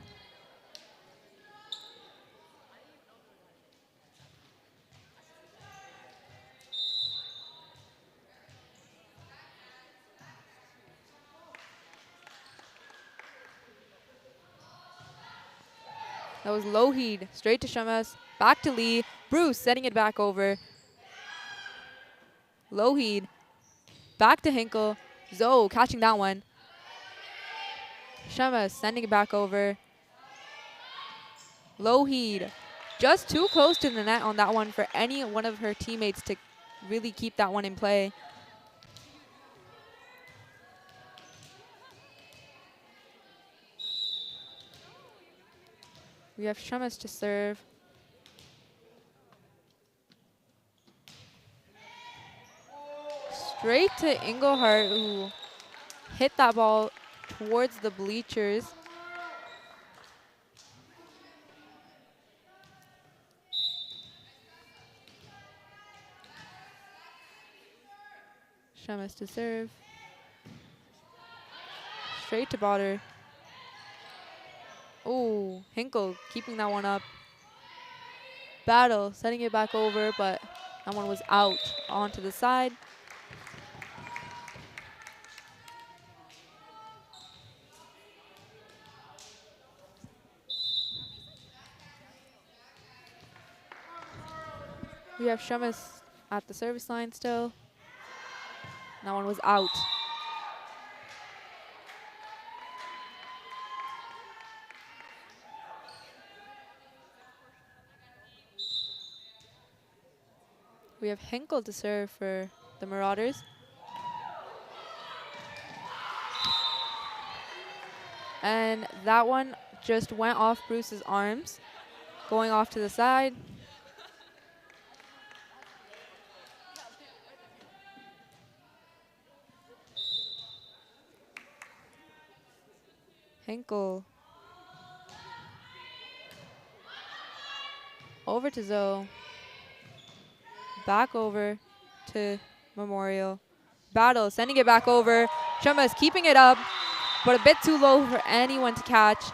that was Lougheed, straight to Shamas, back to Lee. Bruce setting it back over. Lougheed, back to Hinkle. Zoe catching that one. Shamas sending it back over. Lougheed, just too close to the net on that one for any one of her teammates to really keep that one in play. We have Shamas to serve. Straight to Engelhardt, who hit that ball towards the bleachers. Shamas to serve. Straight to Botter. Oh, Hinkle keeping that one up. Battle setting it back over, but that one was out onto the side. We have Shamas at the service line still. That one was out. We have Hinkle to serve for the Marauders. And that one just went off Bruce's arms, going off to the side. Hinkle. Over to Zoe. Back over to Memorial. Battle, sending it back over. Shamas keeping it up, but a bit too low for anyone to catch.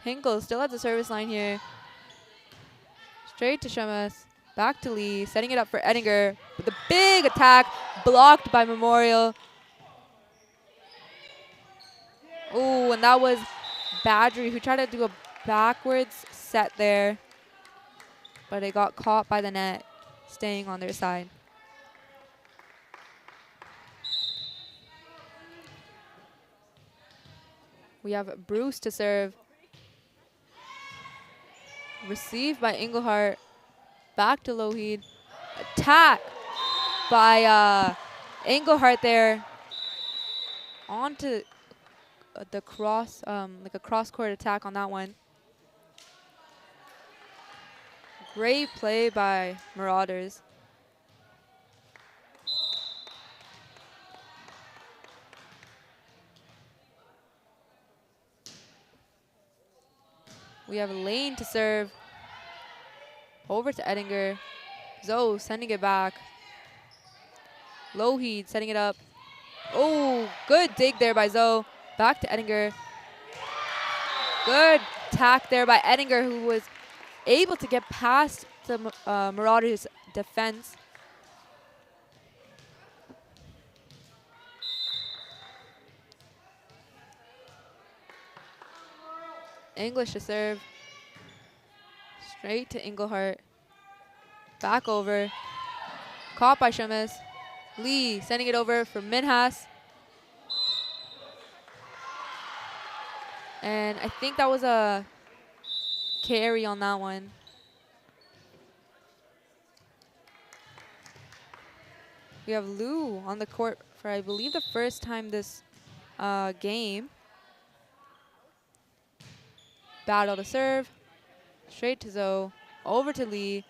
Hinkle still at the service line here. Straight to Shamas. Back to Lee, setting it up for Edinger with a big attack, blocked by Memorial. Oh, and that was Badgery, who tried to do a backwards set there, but it got caught by the net, staying on their side. We have Bruce to serve. Received by Engelhardt. Back to Lougheed. Attack by Engelhardt there. Onto the cross, like a cross-court attack on that one. Great play by Marauders. We have Lane to serve. Over to Edinger. Zoe sending it back. Lougheed setting it up. Oh, good dig there by Zoe. Back to Edinger. Good attack there by Edinger, who was able to get past the Marauders' defense. English to serve. Straight to Engelhardt. Back over. Caught by Shemes. Lee sending it over for Minhas. And I think that was a carry on that one. We have Lou on the court for, I believe, the first time this game. Battle to serve. Straight to Zoe. Over to Lee.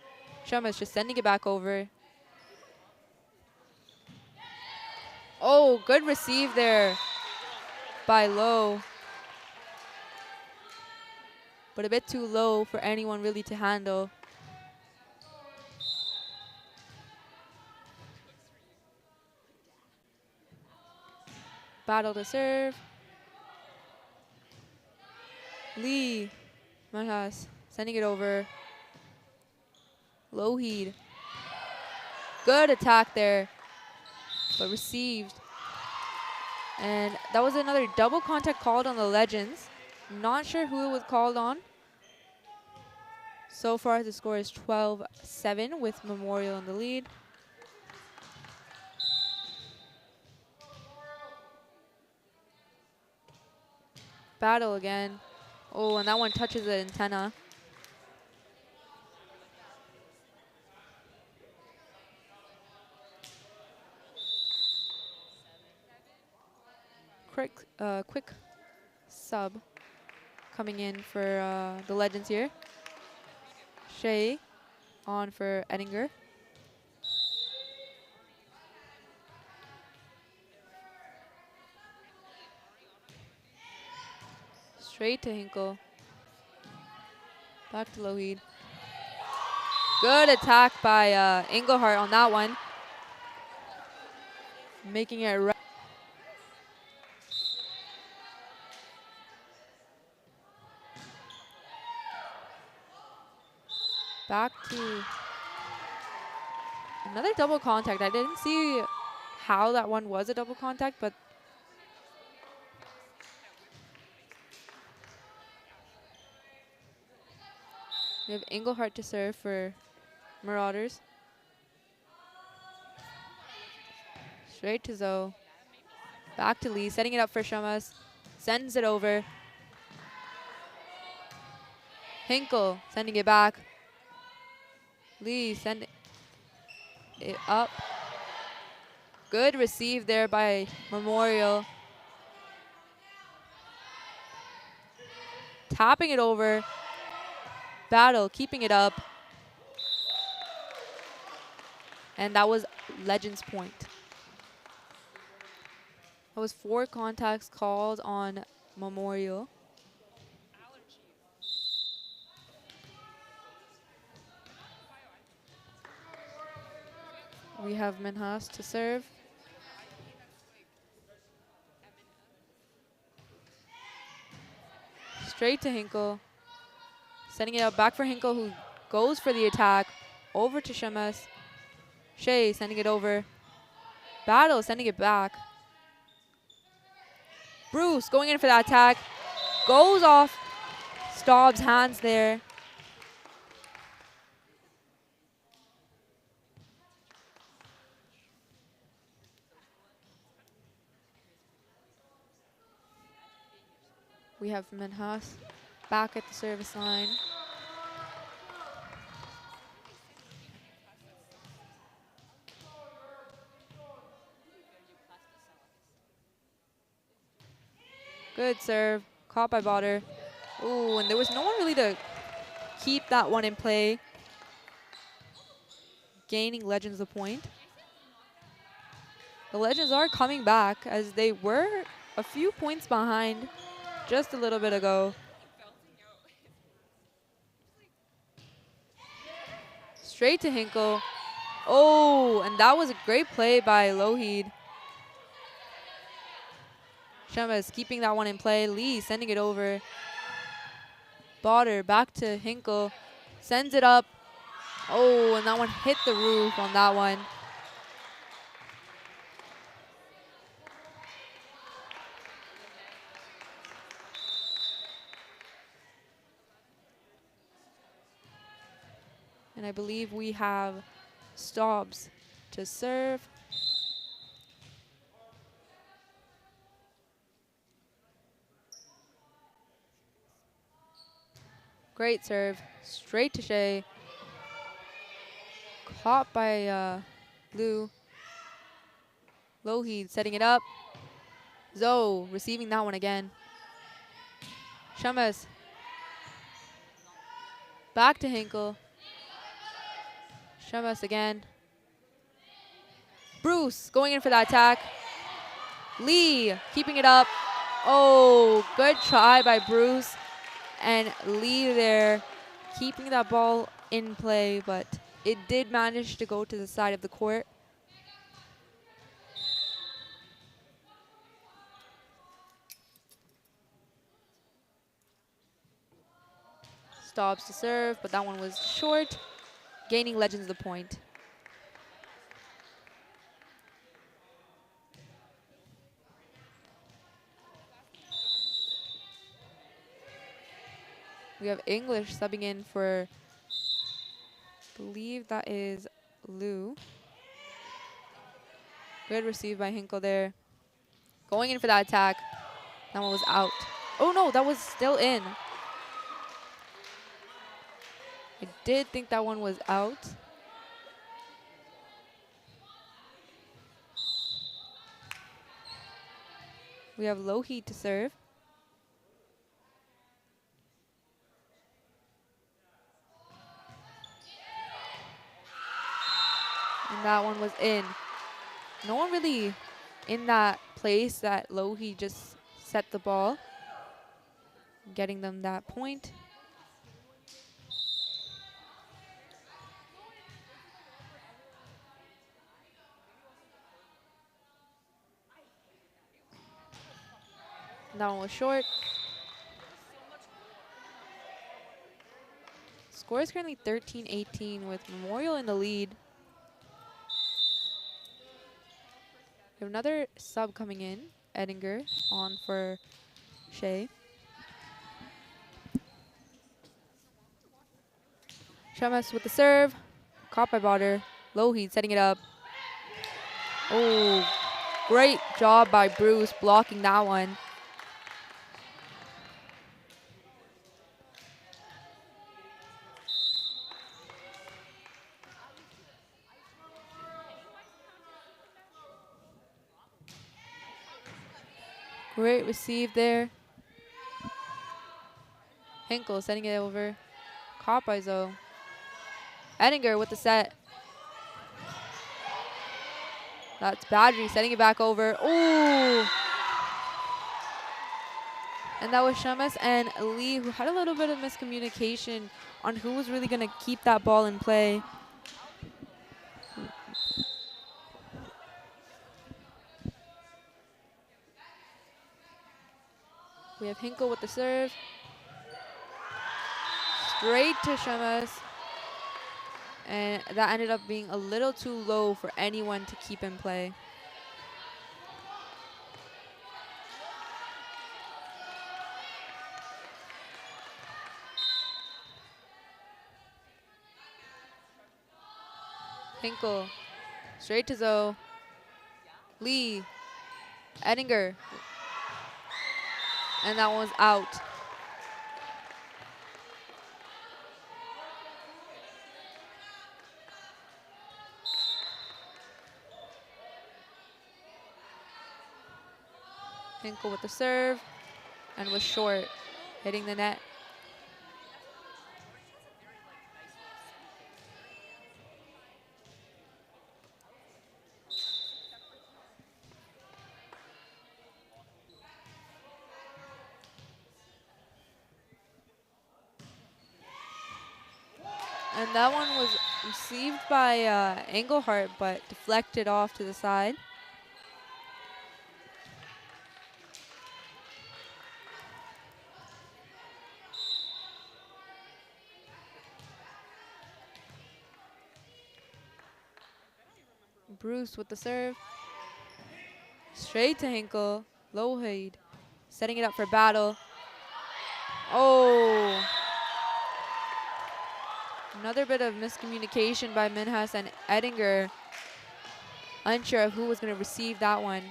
Shemes just sending it back over. Oh, good receive there by Lowe. But a bit too low for anyone really to handle. Battle to serve. Lee. Manhas sending it over. Lougheed. Good attack there, but received. And that was another double contact called on the Legends. Not sure who it was called on. So far, the score is 12-7 with Memorial in the lead. Battle again. Oh, and that one touches the antenna. Quick sub coming in for the Legends here. Shea on for Ettinger. Straight to Hinkle. Back to Lougheed. Good attack by Engelhardt on that one. Making it right. Back to another double contact. I didn't see how that one was a double contact, but we have Engelhardt to serve for Marauders. Straight to Zoe. Back to Lee, setting it up for Shemes. Sends it over. Hinkle sending it back. Lee sending it up. Good receive there by Memorial. Tapping it over. Battle, keeping it up. And that was Legends point. That was 4 contacts called on Memorial. We have Minhas to serve. Straight to Hinkle. Sending it out back for Hinkle, who goes for the attack. Over to Shemes. Shea sending it over. Battle sending it back. Bruce going in for that attack. Goes off Staub's hands there. We have Minhas back at the service line. Good serve, caught by Botter. Ooh, and there was no one really to keep that one in play. Gaining Legends the point. The Legends are coming back as they were a few points behind just a little bit ago. Straight to Hinkle. Oh, and that was a great play by Lougheed. Shemes keeping that one in play. Lee sending it over. Botter back to Hinkle. Sends it up. Oh, and that one hit the roof on that one. And I believe we have Stobbs to serve. Great serve. Straight to Shea. Caught by Lou. Lougheed setting it up. Zoe receiving that one again. Shamas. Back to Hinkle. Shamas again. Bruce going in for that attack. Lee keeping it up. Oh, good try by Bruce. And Lee there keeping that ball in play, but it did manage to go to the side of the court. Stobbs to serve, but that one was short. Gaining Legends the point. We have English subbing in for, I believe that is Lou. Good receive by Hinkle there. Going in for that attack. That one was out. Oh no, that was still in. I did think that one was out. We have Lougheed to serve. And that one was in. No one really in that place that Lougheed just set the ball. Getting them that point. And that one was short. Score is currently 13-18 with Memorial in the lead. We have another sub coming in. Edinger on for Shea. Shamas with the serve. Caught by Botter. Lougheed setting it up. Oh, great job by Bruce blocking that one. Great receive there. Hinkle sending it over. Caught by Zoe. Edinger with the set. That's Badri setting it back over. Ooh! And that was Shamas and Lee, who had a little bit of miscommunication on who was really going to keep that ball in play. We have Hinkle with the serve. Straight to Shamas. And that ended up being a little too low for anyone to keep in play. Hinkle, straight to Zoe. Lee, Edinger. And that one was out. Hinkle with the serve and was short, hitting the net. And that one was received by Engelhardt, but deflected off to the side. Bruce with the serve. Straight to Hinkle. Lougheed setting it up for battle. Oh. Another bit of miscommunication by Minhas and Edinger. Unsure of who was going to receive that one.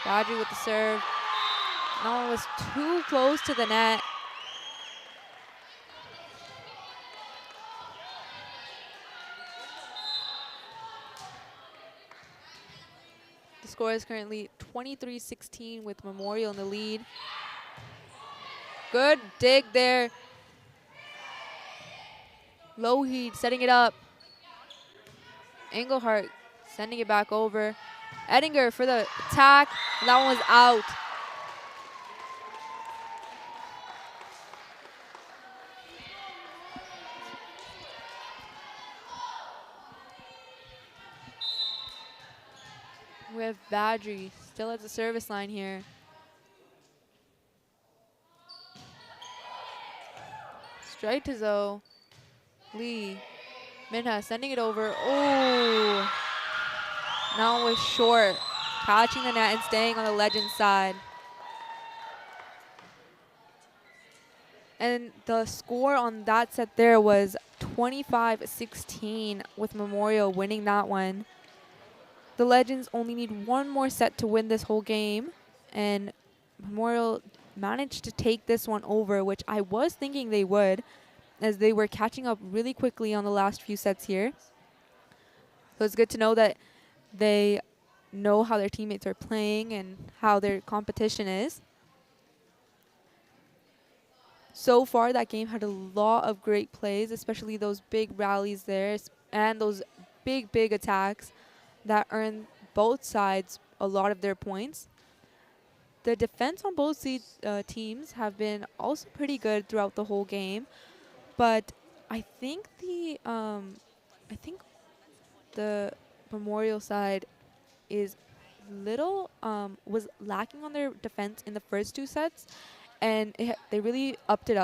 Badri with the serve. That one was too close to the net. The score is currently 23-16 with Memorial in the lead. Good dig there. Lougheed setting it up. Engelhardt sending it back over. Edinger for the attack. And that one was out. We have Badri still at the service line here. Straight to Zoe. Lee. Minha sending it over. Oh. Now it was short. Catching the net and staying on the Legends side. And the score on that set there was 25-16 with Memorial winning that one. The Legends only need one more set to win this whole game. And Memorial managed to take this one over, which I was thinking they would, as they were catching up really quickly on the last few sets here. So it's good to know that they know how their teammates are playing and how their competition is. So far, that game had a lot of great plays, especially those big rallies there and those big, big attacks that earned both sides a lot of their points. The defense on both teams have been also pretty good throughout the whole game, but I think the Memorial side is was lacking on their defense in the first two sets, and they really upped it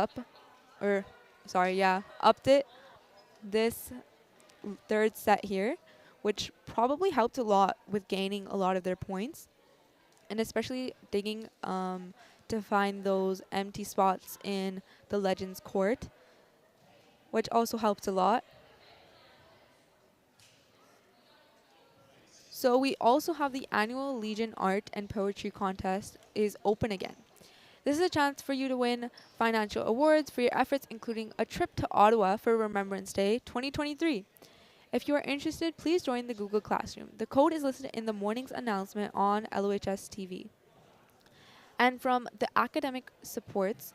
this third set here, which probably helped a lot with gaining a lot of their points, and especially digging to find those empty spots in the Legends court, which also helped a lot. So we also have the annual Legion Art and Poetry Contest is open again. This is a chance for you to win financial awards for your efforts, including a trip to Ottawa for Remembrance Day 2023. If you are interested, please join the Google Classroom. The code is listed in the morning's announcement on LOHS TV. And from the academic supports,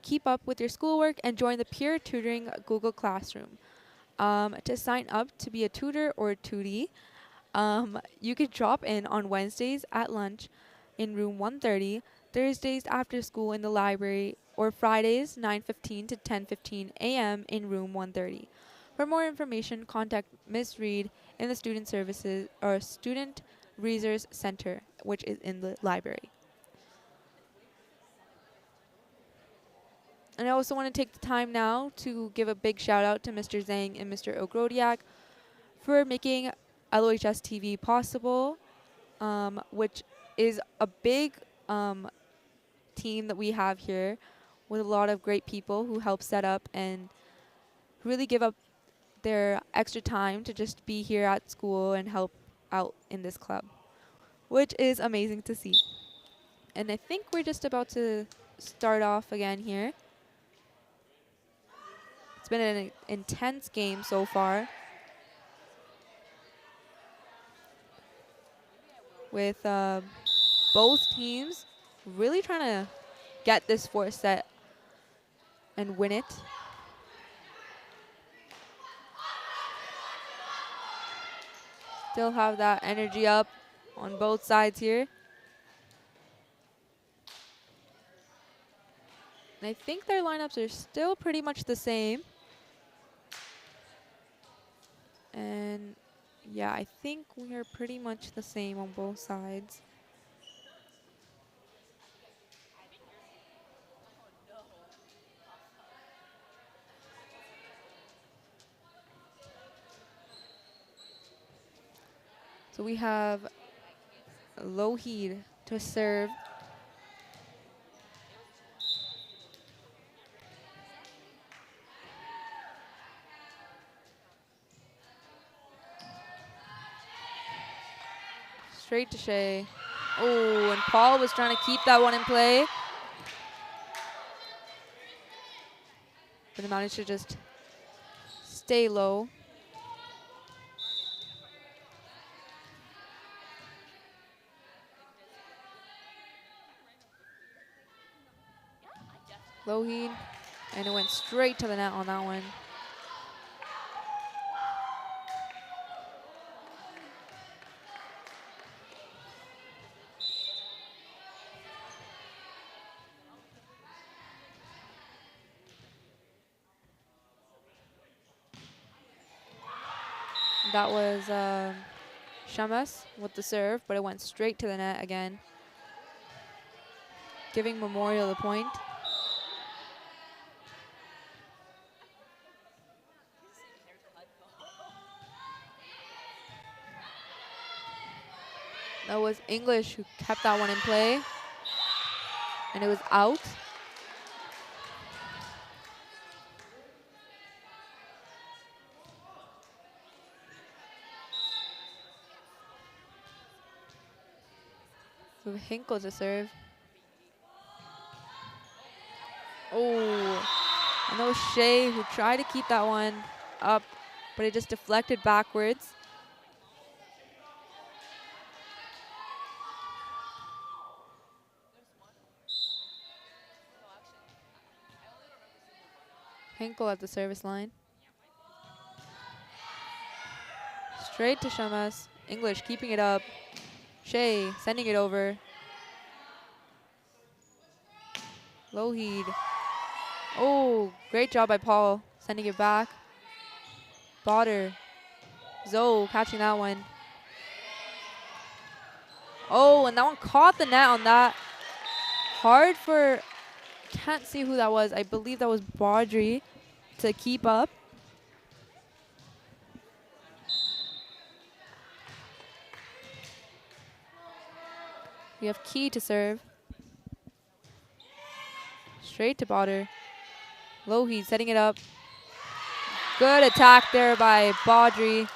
keep up with your schoolwork and join the peer tutoring Google Classroom. To sign up to be a tutor or a tutee, you could drop in on Wednesdays at lunch in room 130, Thursdays after school in the library, or Fridays 9:15 to 10:15 a.m. in room 130. For more information, contact Ms. Reed in the Student Services or Student Resource Center, which is in the library. And I also want to take the time now to give a big shout out to Mr. Zhang and Mr. Ogrodiak for making LOHS TV possible, which is a big team that we have here with a lot of great people who help set up and really give up their extra time to just be here at school and help out in this club, which is amazing to see. And I think we're just about to start off again here. It's been an intense game so far, with both teams really trying to get this fourth set and win it. Still have that energy up on both sides here. And I think their lineups are still pretty much the same. And yeah, I think we are pretty much the same on both sides. So we have Lohid to serve. Straight to Shea. Oh, and Paul was trying to keep that one in play. But they managed to just stay low. Lohid, and it went straight to the net on that one. That was Shamas with the serve, but it went straight to the net again, giving Memorial the point. That was English who kept that one in play, and it was out. So Hinkle to serve. Oh, and that was Shea who tried to keep that one up, but it just deflected backwards. Hinkle at the service line. Straight to Shamas. English keeping it up. Shea sending it over. Lohid. Oh, great job by Paul sending it back. Botter. Zoe catching that one. Oh, and that one caught the net on that. Hard for, can't see who that was. I believe that was Baudry to keep up. We have Key to serve. Straight to Botter. Lohid setting it up. Good attack there by Baudry.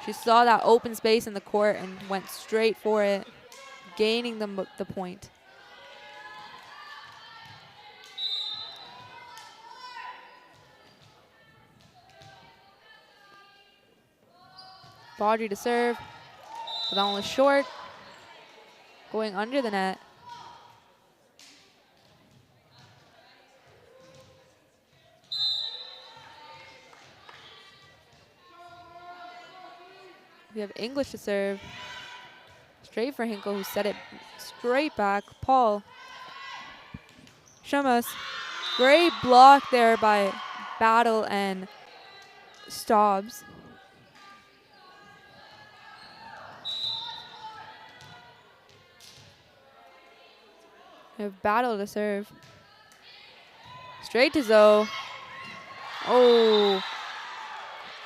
She saw that open space in the court and went straight for it, gaining the point. Baudry to serve, but that one was short, going under the net. We have English to serve. Straight for Hinkle, who set it straight back. Paul. Shamas. Great block there by Battle and Stobbs. We have Battle to serve. Straight to Zoe. Oh.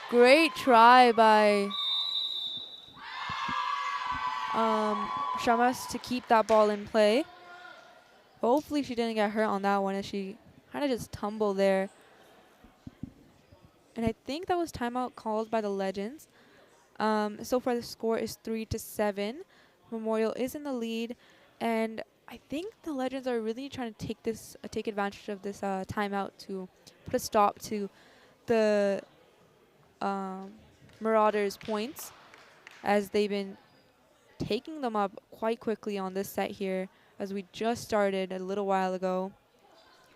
Great try by Shamas to keep that ball in play. Hopefully she didn't get hurt on that one as she kind of just tumbled there. And I think that was timeout called by the Legends. So far the score is 3-7. Memorial is in the lead, and I think the Legends are really trying to take advantage of this timeout to put a stop to the Marauders' points, as they've been taking them up quite quickly on this set here, as we just started a little while ago.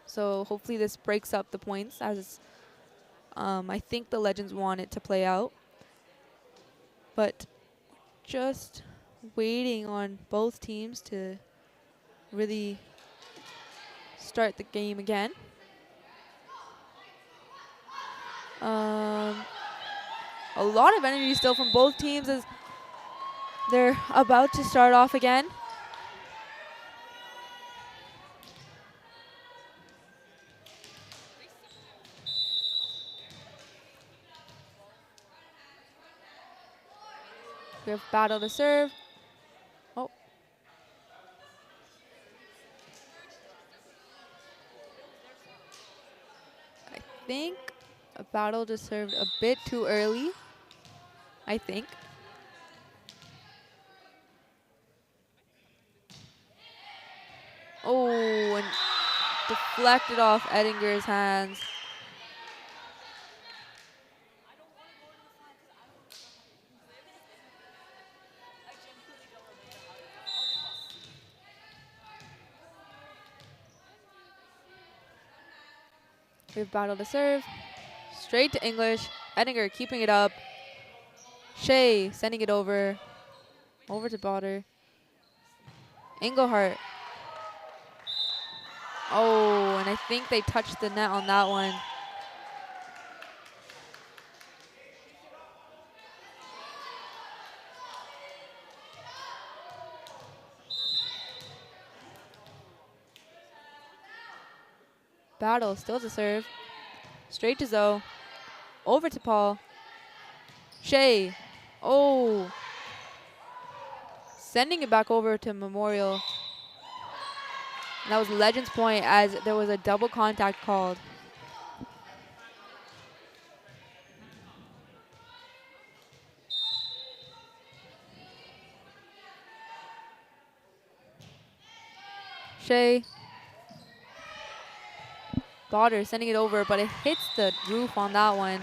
So hopefully this breaks up the points, as I think the Legends want it to play out. But just waiting on both teams to really start the game again. A lot of energy still from both teams as they're about to start off again. We have battle to serve. Oh. I think a battle just served a bit too early. I think. Oh, and deflected off Edinger's hands. We have battle to serve. Straight to English. Edinger keeping it up. Shea sending it over. Over to Botter. Engelhardt. Oh, and I think they touched the net on that one. Battle still to serve. Straight to Zoe. Over to Paul. Shea. Oh. Sending it back over to Memorial. And that was Legends point as there was a double contact called. Shea. Botter sending it over, but it hits the roof on that one.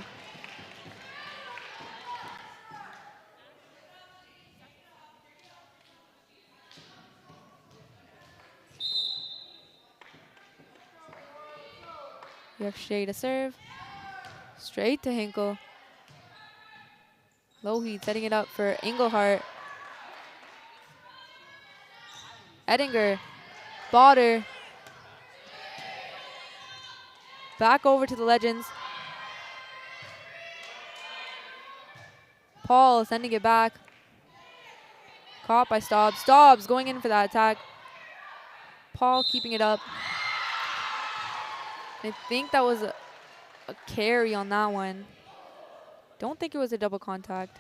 We have Shea to serve. Straight to Hinkle. Lougheed setting it up for Engelhardt. Edinger. Botter. Back over to the Legends. Paul sending it back. Caught by Stobbs. Stobbs going in for that attack. Paul keeping it up. I think that was a carry on that one. Don't think it was a double contact.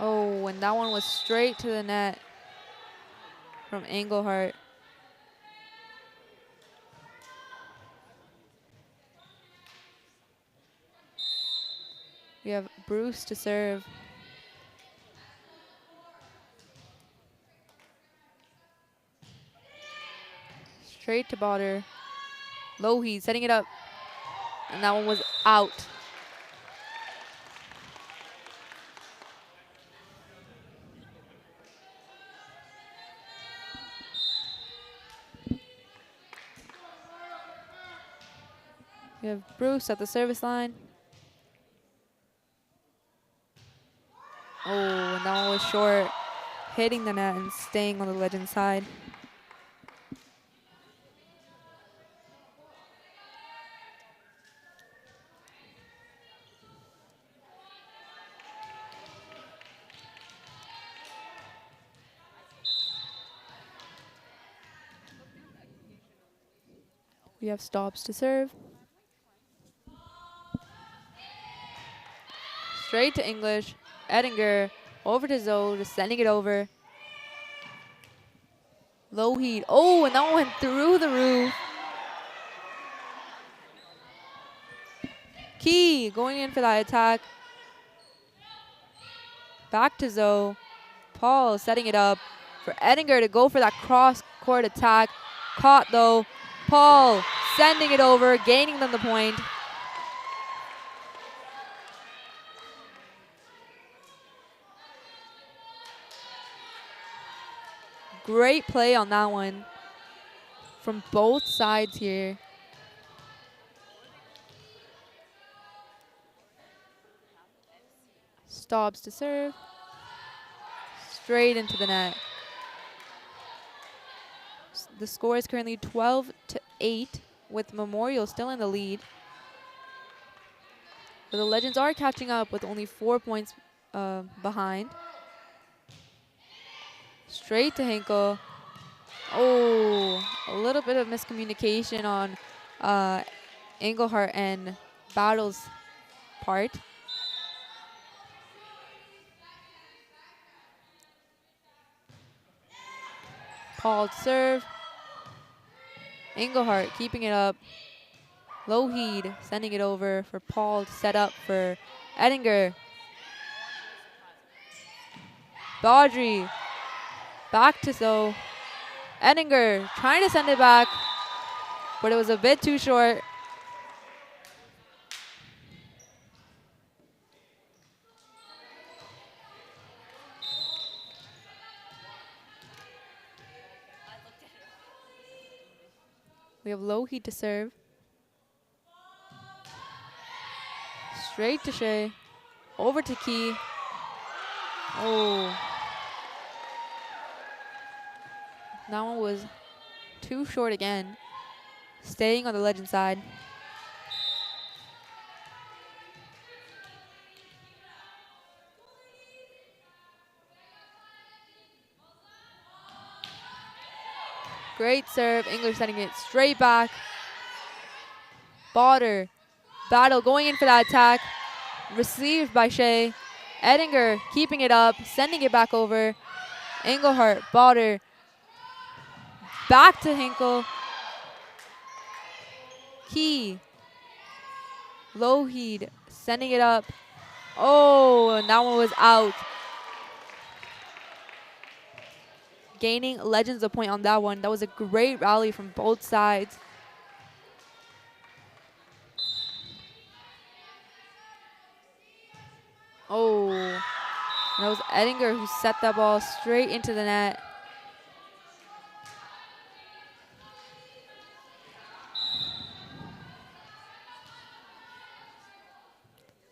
Oh, and that one was straight to the net from Engelhardt. We have Bruce to serve. Straight to Botter. Lougheed setting it up. And that one was out. We have Bruce at the service line. Oh, and that one was short. Hitting the net and staying on the Legends side. We have Stobbs to serve. Straight to English. Edinger over to Zoe, just sending it over. Lougheed. Oh, and that one went through the roof. Key going in for that attack. Back to Zoe. Paul setting it up for Edinger to go for that cross-court attack. Caught though. Paul sending it over, gaining them the point. Great play on that one from both sides here. Stobbs to serve. Straight into the net. The score is currently 12-8 with Memorial still in the lead. But the Legends are catching up with only 4 points behind. Straight to Hinkle. Oh, a little bit of miscommunication on Engelhart and Battle's part. Paul to serve. Engelhart keeping it up. Lougheed sending it over for Paul to set up for Ettinger. Baudry back to Zoe. Ettinger trying to send it back, but it was a bit too short. We have Lougheed to serve. Straight to Shea. Over to Key. Oh. That one was too short again. Staying on the Legend side. Great serve. English sending it straight back. Botter. Battle going in for that attack. Received by Shea. Ettinger keeping it up. Sending it back over. Engelhart. Botter. Back to Hinkle. Key. Lougheed sending it up. Oh, and that one was out. Gaining Legends a point on that one. That was a great rally from both sides. Oh, that was Ettinger who set that ball straight into the net.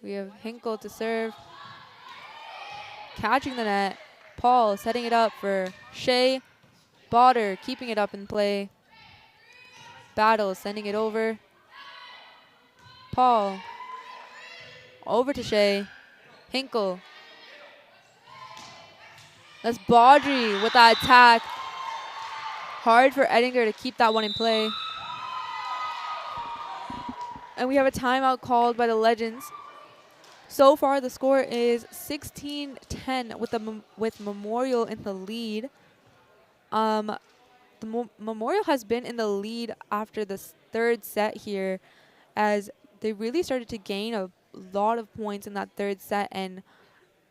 We have Hinkle to serve. Catching the net. Paul setting it up for Shea. Botter keeping it up in play. Battle sending it over. Paul. Over to Shea. Hinkle. That's Baudry with that attack. Hard for Ettinger to keep that one in play. And we have a timeout called by the Legends. So far, the score is 16-10 with Memorial in the lead. Memorial has been in the lead after the third set here, as they really started to gain a lot of points in that third set and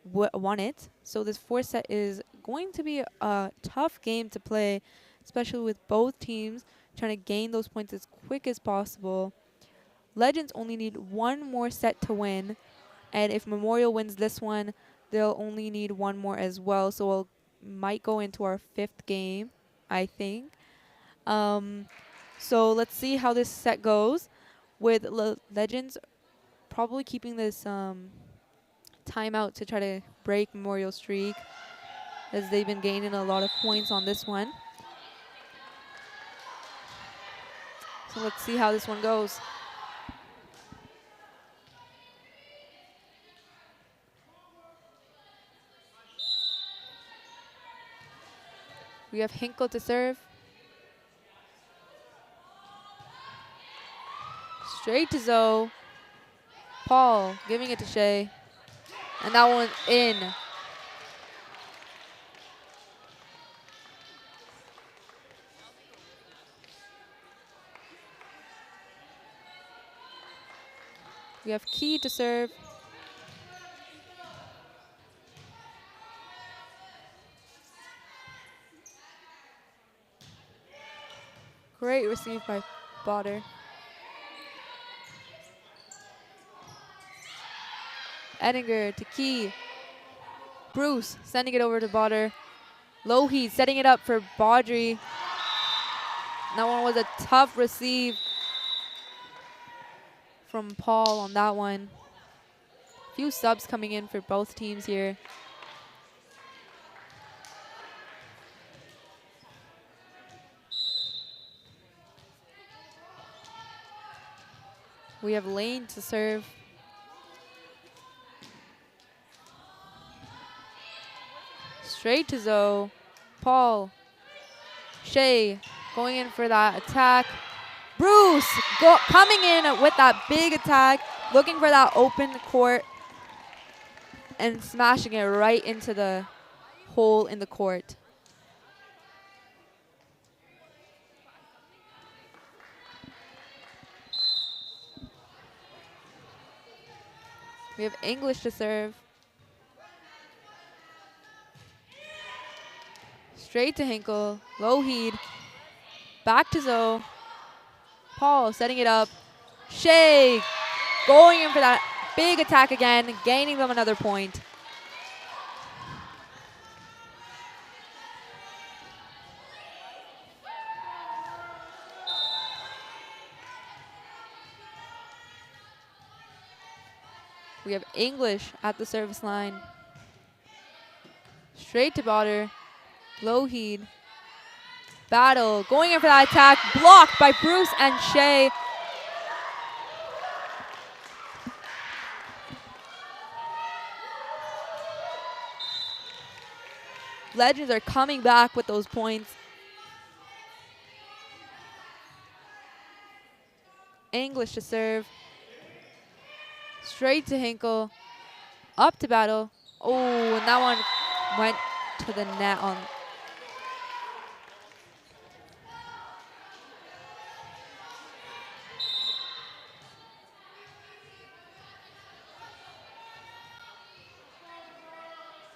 won it. So this fourth set is going to be a tough game to play, especially with both teams trying to gain those points as quick as possible. Legends only need one more set to win. And if Memorial wins this one, they'll only need one more as well. So we'll might go into our fifth game, I think. So let's see how this set goes. With Legends probably keeping this timeout to try to break Memorial's streak, as they've been gaining a lot of points on this one. So let's see how this one goes. We have Hinkle to serve. Straight to Zoe. Paul giving it to Shea. And that one's in. We have Key to serve. Great receive by Botter. Ettinger to Key. Bruce sending it over to Botter. Lougheed setting it up for Baudry. That one was a tough receive from Paul on that one. Few subs coming in for both teams here. We have Lane to serve. Straight to Zoe. Paul. Shea going in for that attack. Bruce coming in with that big attack, looking for that open court and smashing it right into the hole in the court. We have English to serve. Straight to Hinkle. Low heed. Back to Zoe. Paul setting it up. Shea going in for that big attack again, gaining them another point. We have English at the service line. Straight to Botter. Low heed. Battle. Going in for that attack. Blocked by Bruce and Shea. Legends are coming back with those points. English to serve. Straight to Hinkle. Up to Battle. Oh, and that one went to the net on.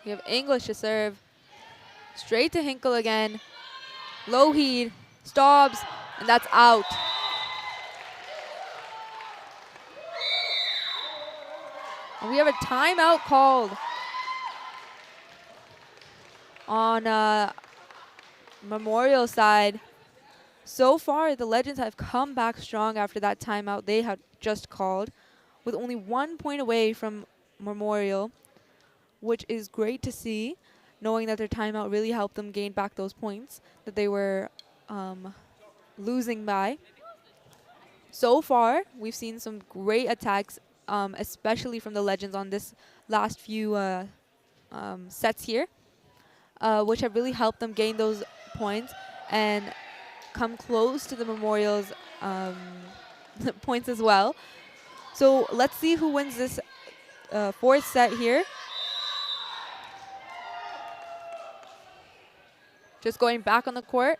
We have English to serve. Straight to Hinkle again. Low heed. Stops. And that's out. And we have a timeout called on Memorial side. So far, the Legends have come back strong after that timeout they have just called, with only 1 point away from Memorial, which is great to see, knowing that their timeout really helped them gain back those points that they were losing by. So far, we've seen some great attacks, especially from the Legends on this last few sets here, which have really helped them gain those points and come close to the Memorial's points as well. So let's see who wins this fourth set here. Just going back on the court.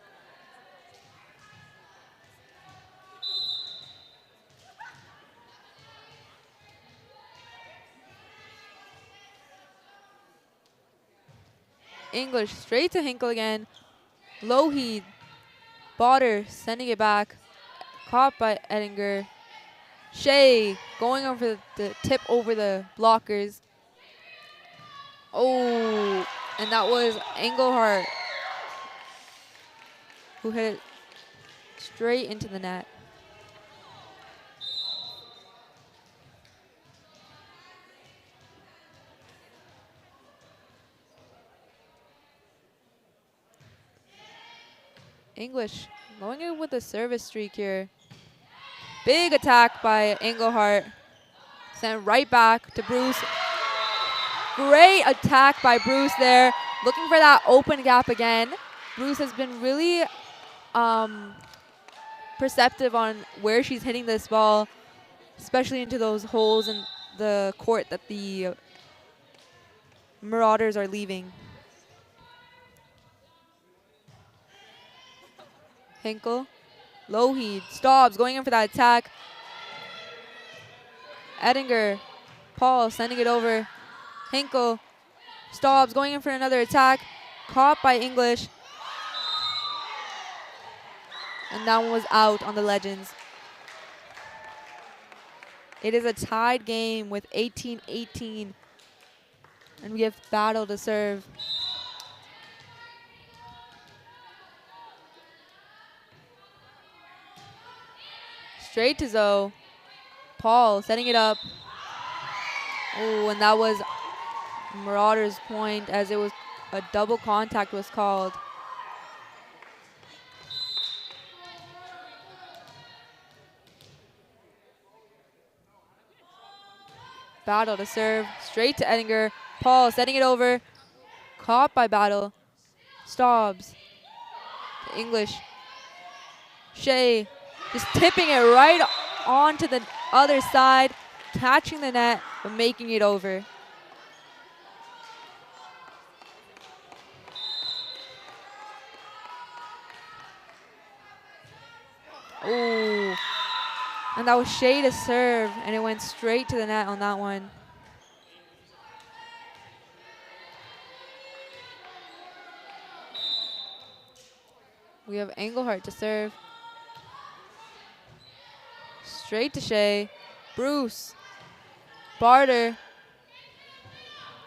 English straight to Hinkle again. Low heed. Botter sending it back. Caught by Edinger. Shea going over the tip over the blockers. Oh, and that was Engelhardt who hit it straight into the net. English going in with a service streak here. Big attack by Engelhardt. Sent right back to Bruce. Great attack by Bruce there. Looking for that open gap again. Bruce has been really perceptive on where she's hitting this ball, especially into those holes in the court that the Marauders are leaving. Hinkle, low heed, Stobbs going in for that attack. Edinger, Paul sending it over. Hinkle, Stobbs going in for another attack. Caught by English. And that one was out on the Legends. It is a tied game with 18-18. And we have Battle to serve. Straight to Zoe. Paul setting it up. Oh, and that was Marauder's point, as it was a double contact was called. Battle to serve. Straight to Edinger. Paul setting it over. Caught by Battle. Stobbs. English. Shea Just tipping it right onto the other side, catching the net, but making it over. Ooh. And that was Shea to serve, and it went straight to the net on that one. We have Engelhardt to serve. Straight to Shea. Bruce. Barter.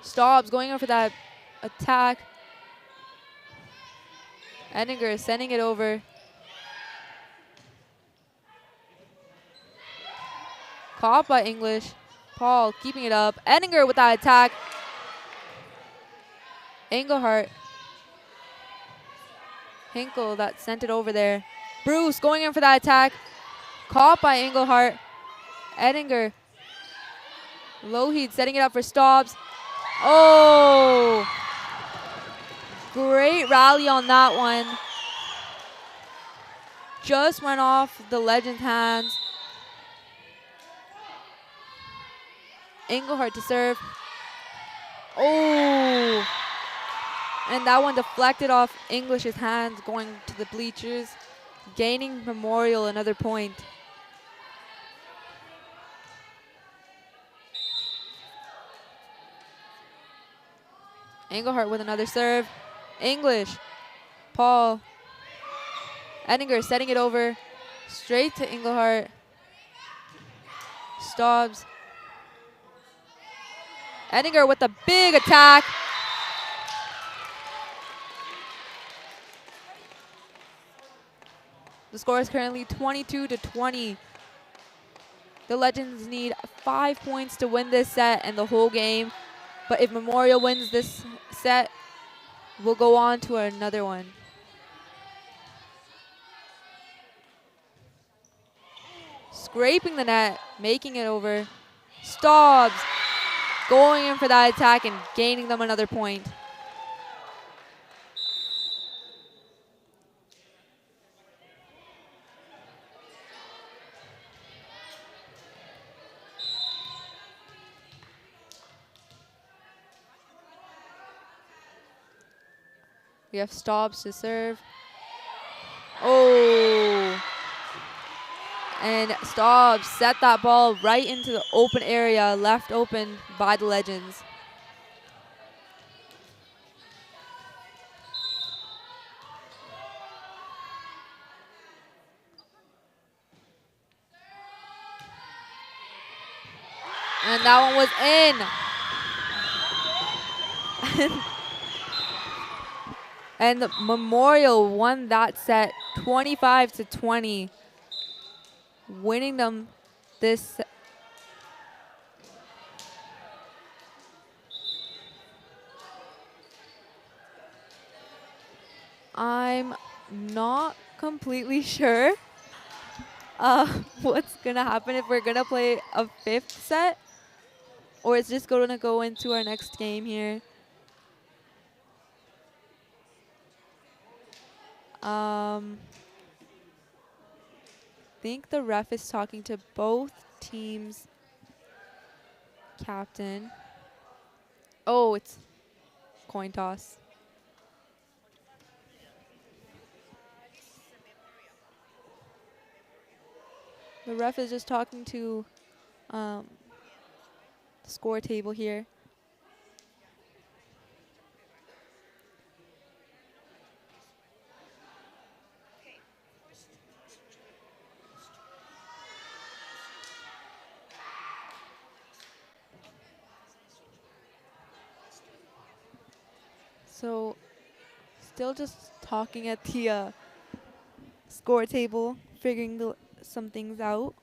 Stops going in for that attack. Edinger sending it over. Caught by English. Paul keeping it up. Edinger with that attack. Engelhardt. Hinkle that sent it over there. Bruce going in for that attack. Caught by Engelhardt. Edinger. Lougheed setting it up for Stobbs. Oh! Great rally on that one. Just went off the Legend's hands. Engelhardt to serve. Oh! And that one deflected off English's hands, going to the bleachers, gaining Memorial another point. Engelhardt with another serve. English. Paul. Edinger setting it over. Straight to Engelhardt. Stobbs. Edinger with a big attack. The score is currently 22-20. The Legends need 5 points to win this set and the whole game. But if Memorial wins this set, we'll go on to another one. Scraping the net, making it over. Stobbs going in for that attack and gaining them another point. We have Stobbs to serve. Oh! And Stobbs set that ball right into the open area, left open by the Legends. And that one was in. And the Memorial won that set 25-20, winning them this set. I'm not completely sure what's gonna happen if we're gonna play a 5th set, or it's just gonna go into our next game here. I think the ref is talking to both teams' captain. Oh, it's coin toss. The ref is just talking to the score table here. So, still just talking at the score table, figuring some things out.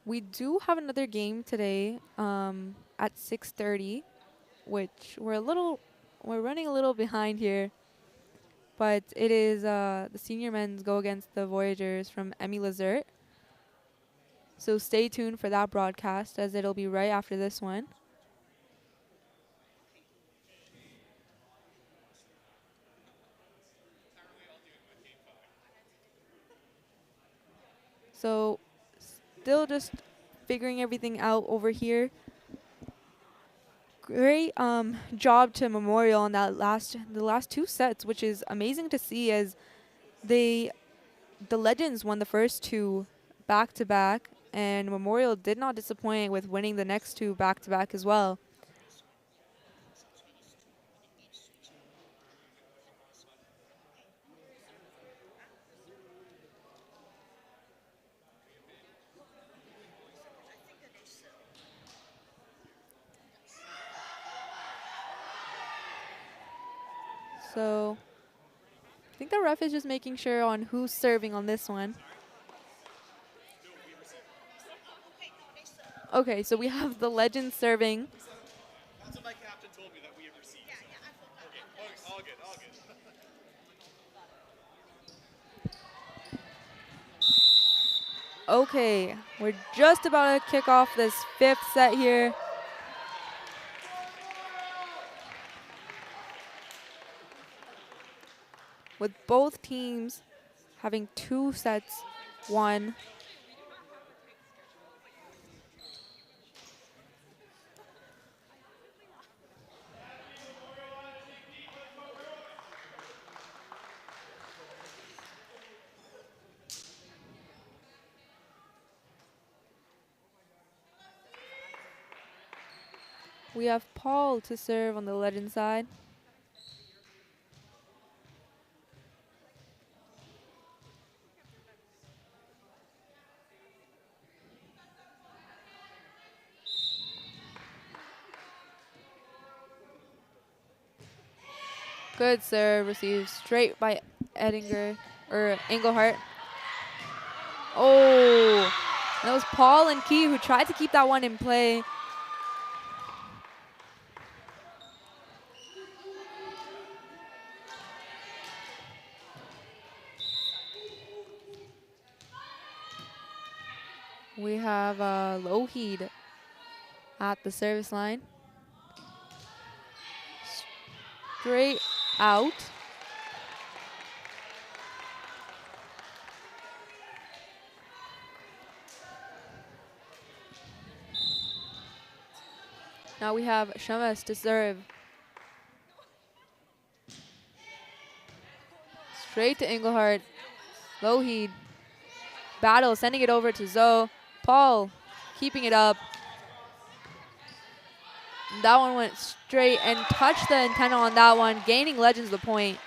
We do have another game today at 6:30, which we're running a little behind here. But it is the senior men's go against the Voyagers from Emmy Lazert. So stay tuned for that broadcast, as it'll be right after this one. So still just figuring everything out over here. Great job to Memorial on the last two sets, which is amazing to see as the Legends won the first two back to back, and Memorial did not disappoint with winning the next two back to back as well. So I think the ref is just making sure on who's serving on this one. Okay, so we have the Legends serving. That's what my captain told me, that we have received. Okay, all good, all good. Okay, we're just about to kick off this fifth set here. With both teams having two sets won. We have Paul to serve on the Legend side. Good serve, received straight by Engelhardt. Oh, that was Paul and Key who tried to keep that one in play. We have Lougheed at the service line. Straight out. Now we have Shamas to serve. Straight to Engelhardt. Lougheed. Battle, sending it over to Zoe. Paul keeping it up. That one went straight and touched the antenna on that one, gaining Legends the point.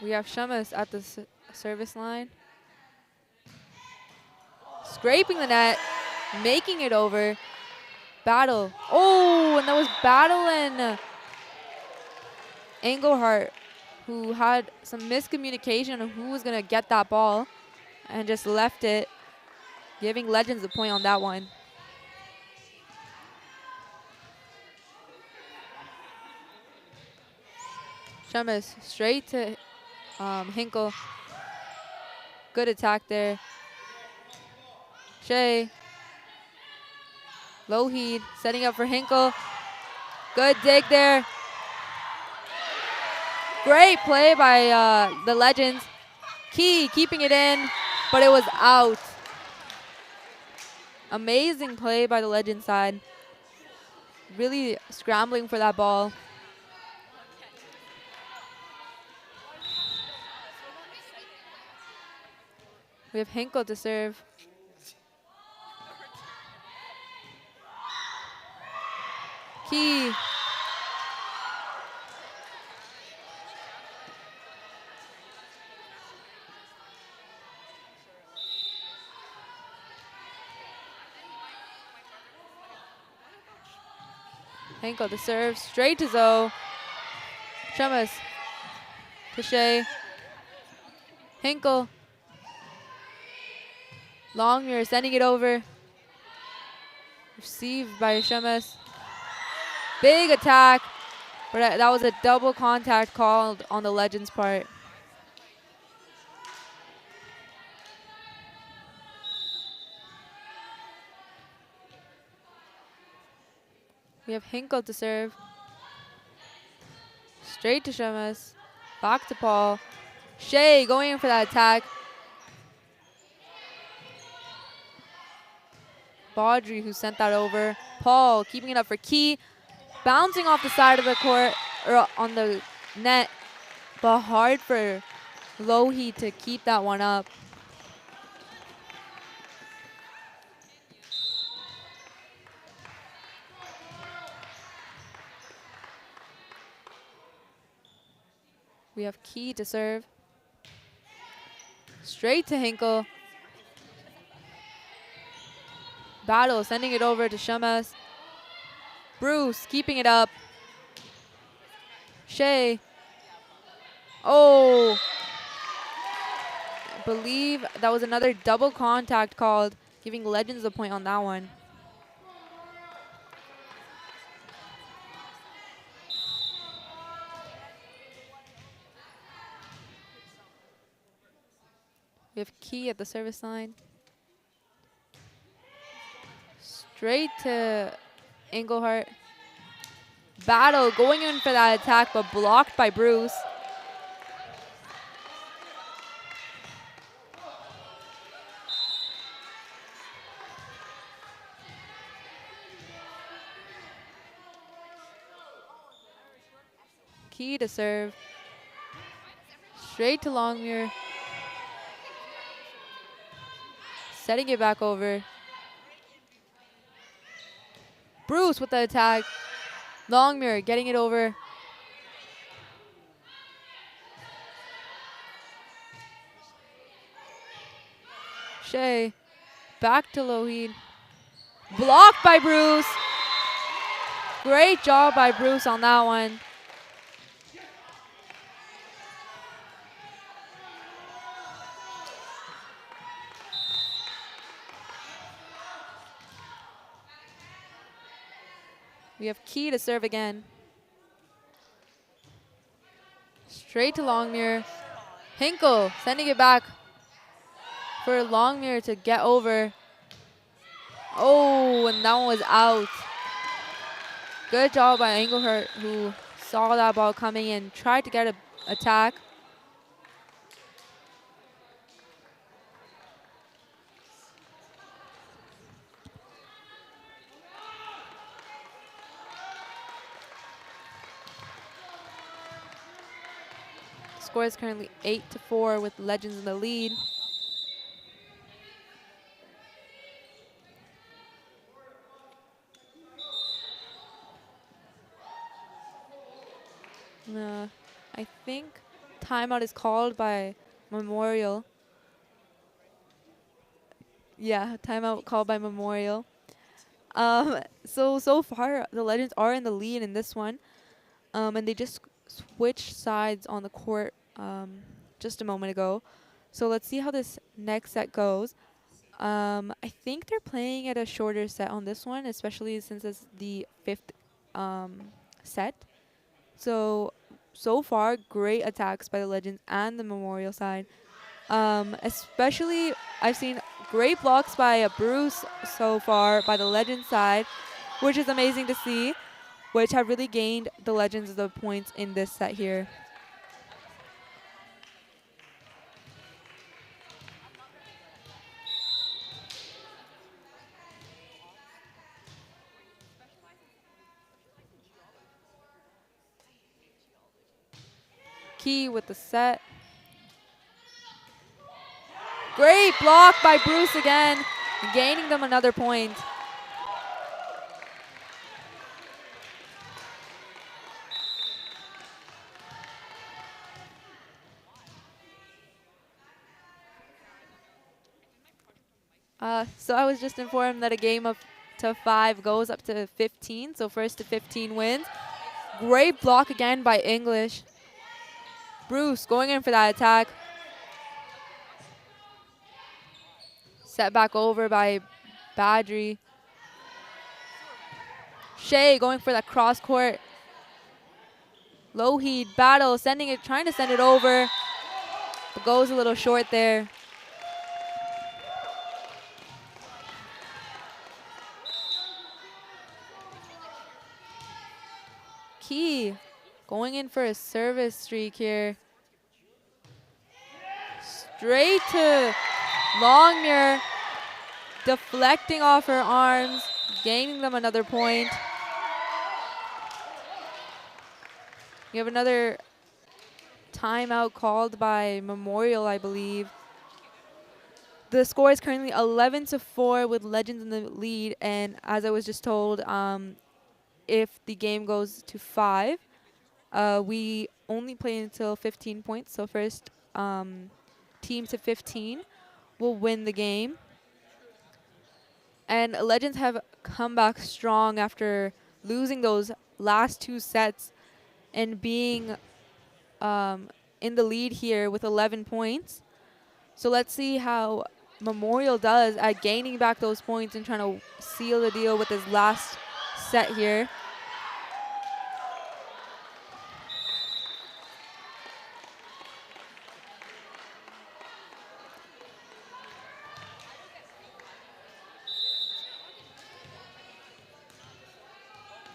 We have Shamas at the service line. Scraping the net, making it over. Battle. Oh, and that was Battle and Engelhardt, who had some miscommunication on who was going to get that ball and just left it, giving Legends the point on that one. Shamas straight to Hinkle. Good attack there. Shea. Lougheed setting up for Hinkle. Good dig there. Great play by the Legends. Key keeping it in, but it was out. Amazing play by the Legends side. Really scrambling for that ball. We have Hinkle to serve. Key. Hinkle to serve, straight to Zoe. Shamas to Shea. Hinkle. Longmuir sending it over. Received by Shamas. Big attack, but that was a double contact called on the Legends part. We have Hinkle to serve. Straight to Shemes. Back to Paul. Shea going in for that attack. Baudry who sent that over. Paul keeping it up for Key. Bouncing off the side of the court, or on the net. But hard for Lohi to keep that one up. We have Key to serve. Straight to Hinkle. Battle sending it over to Shemes. Bruce keeping it up. Shea. Oh. I believe that was another double contact called, giving Legends a point on that one. We have Key at the service line. Straight to Engelhardt. Battle going in for that attack, but blocked by Bruce. Key to serve. Straight to Longmuir. Setting it back over. Bruce with the attack. Longmuir getting it over. Shea. Back to Lohi. Blocked by Bruce. Great job by Bruce on that one. We have Key to serve again. Straight to Longmuir. Hinkle sending it back for Longmuir to get over. Oh, and that one was out. Good job by Engelhardt, who saw that ball coming in, tried to get an attack. Score is currently 8-4 with Legends in the lead. I think timeout is called by Memorial. Yeah, timeout called by Memorial. So far the Legends are in the lead in this one, and they just switched sides on the court just a moment ago. So let's see how this next set goes. I think they're playing at a shorter set on this one, especially since it's the 5th set. So far, great attacks by the Legends and the Memorial side. Especially, I've seen great blocks by Bruce so far by the Legends side, which is amazing to see, which have really gained the Legends the points in this set here. Key with the set. Great block by Bruce again, gaining them another point. So I was just informed that a game of to 5 goes up to 15, so first to 15 wins. Great block again by English. Bruce going in for that attack. Set back over by Badri. Shea going for that cross court. Lohi battle, sending it, trying to send it over, but goes a little short there. Key going in for a service streak here. Straight to Longmuir, deflecting off her arms, gaining them another point. You have another timeout called by Memorial, I believe. The score is currently 11-4 with Legends in the lead, and as I was just told, if the game goes to 5, we only play until 15 points. So first team to 15 will win the game. And Legends have come back strong after losing those last 2 sets and being in the lead here with 11 points. So let's see how Memorial does at gaining back those points and trying to seal the deal with this last set here.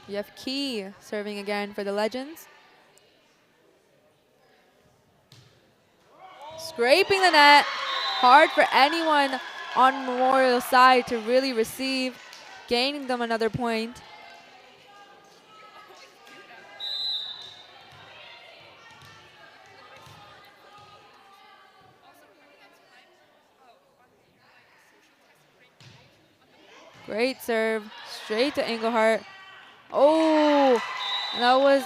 You have Key serving again for the Legends. Scraping the net. Hard for anyone on Memorial's side to really receive, gaining them another point. Great serve, straight to Engelhardt. Oh, that was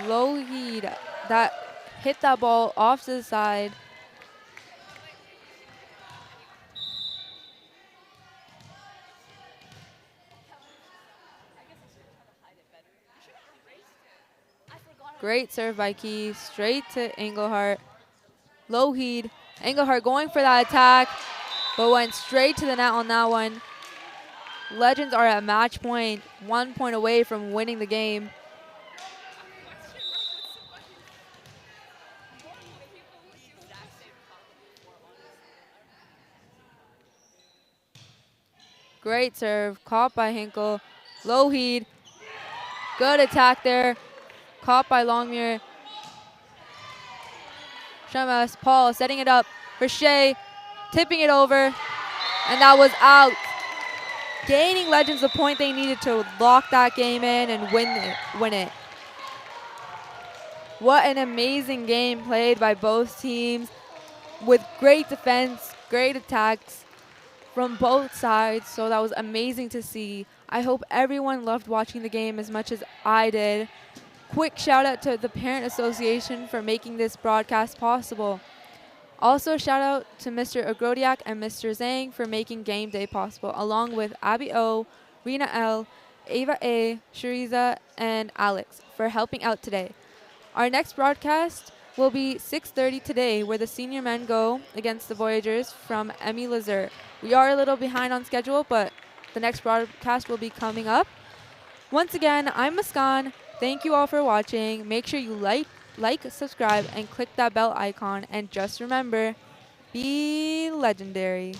Lougheed that hit that ball off to the side. Great serve by Key, straight to Engelhardt. Lougheed, Engelhardt going for that attack, but went straight to the net on that one. Legends are at match point, 1 point away from winning the game. Great serve, caught by Hinkle. Lougheed, good attack there, caught by Longmuir. Shemas, Paul setting it up for Shea, tipping it over, and that was out. Gaining Legends the point they needed to lock that game in and win it. What an amazing game played by both teams with great defense, great attacks from both sides. So that was amazing to see. I hope everyone loved watching the game as much as I did. Quick shout out to the Parent Association for making this broadcast possible. Also, shout out to Mr. Agrodiak and Mr. Zhang for making Game Day possible, along with Abby O, Rena L, Ava A, Shariza, and Alex for helping out today. Our next broadcast will be 6:30 today, where the senior men go against the Voyagers from Emmy Lazur. We are a little behind on schedule, but the next broadcast will be coming up. Once again, I'm Muskan. Thank you all for watching. Make sure you like, subscribe, and click that bell icon. And just remember, be legendary.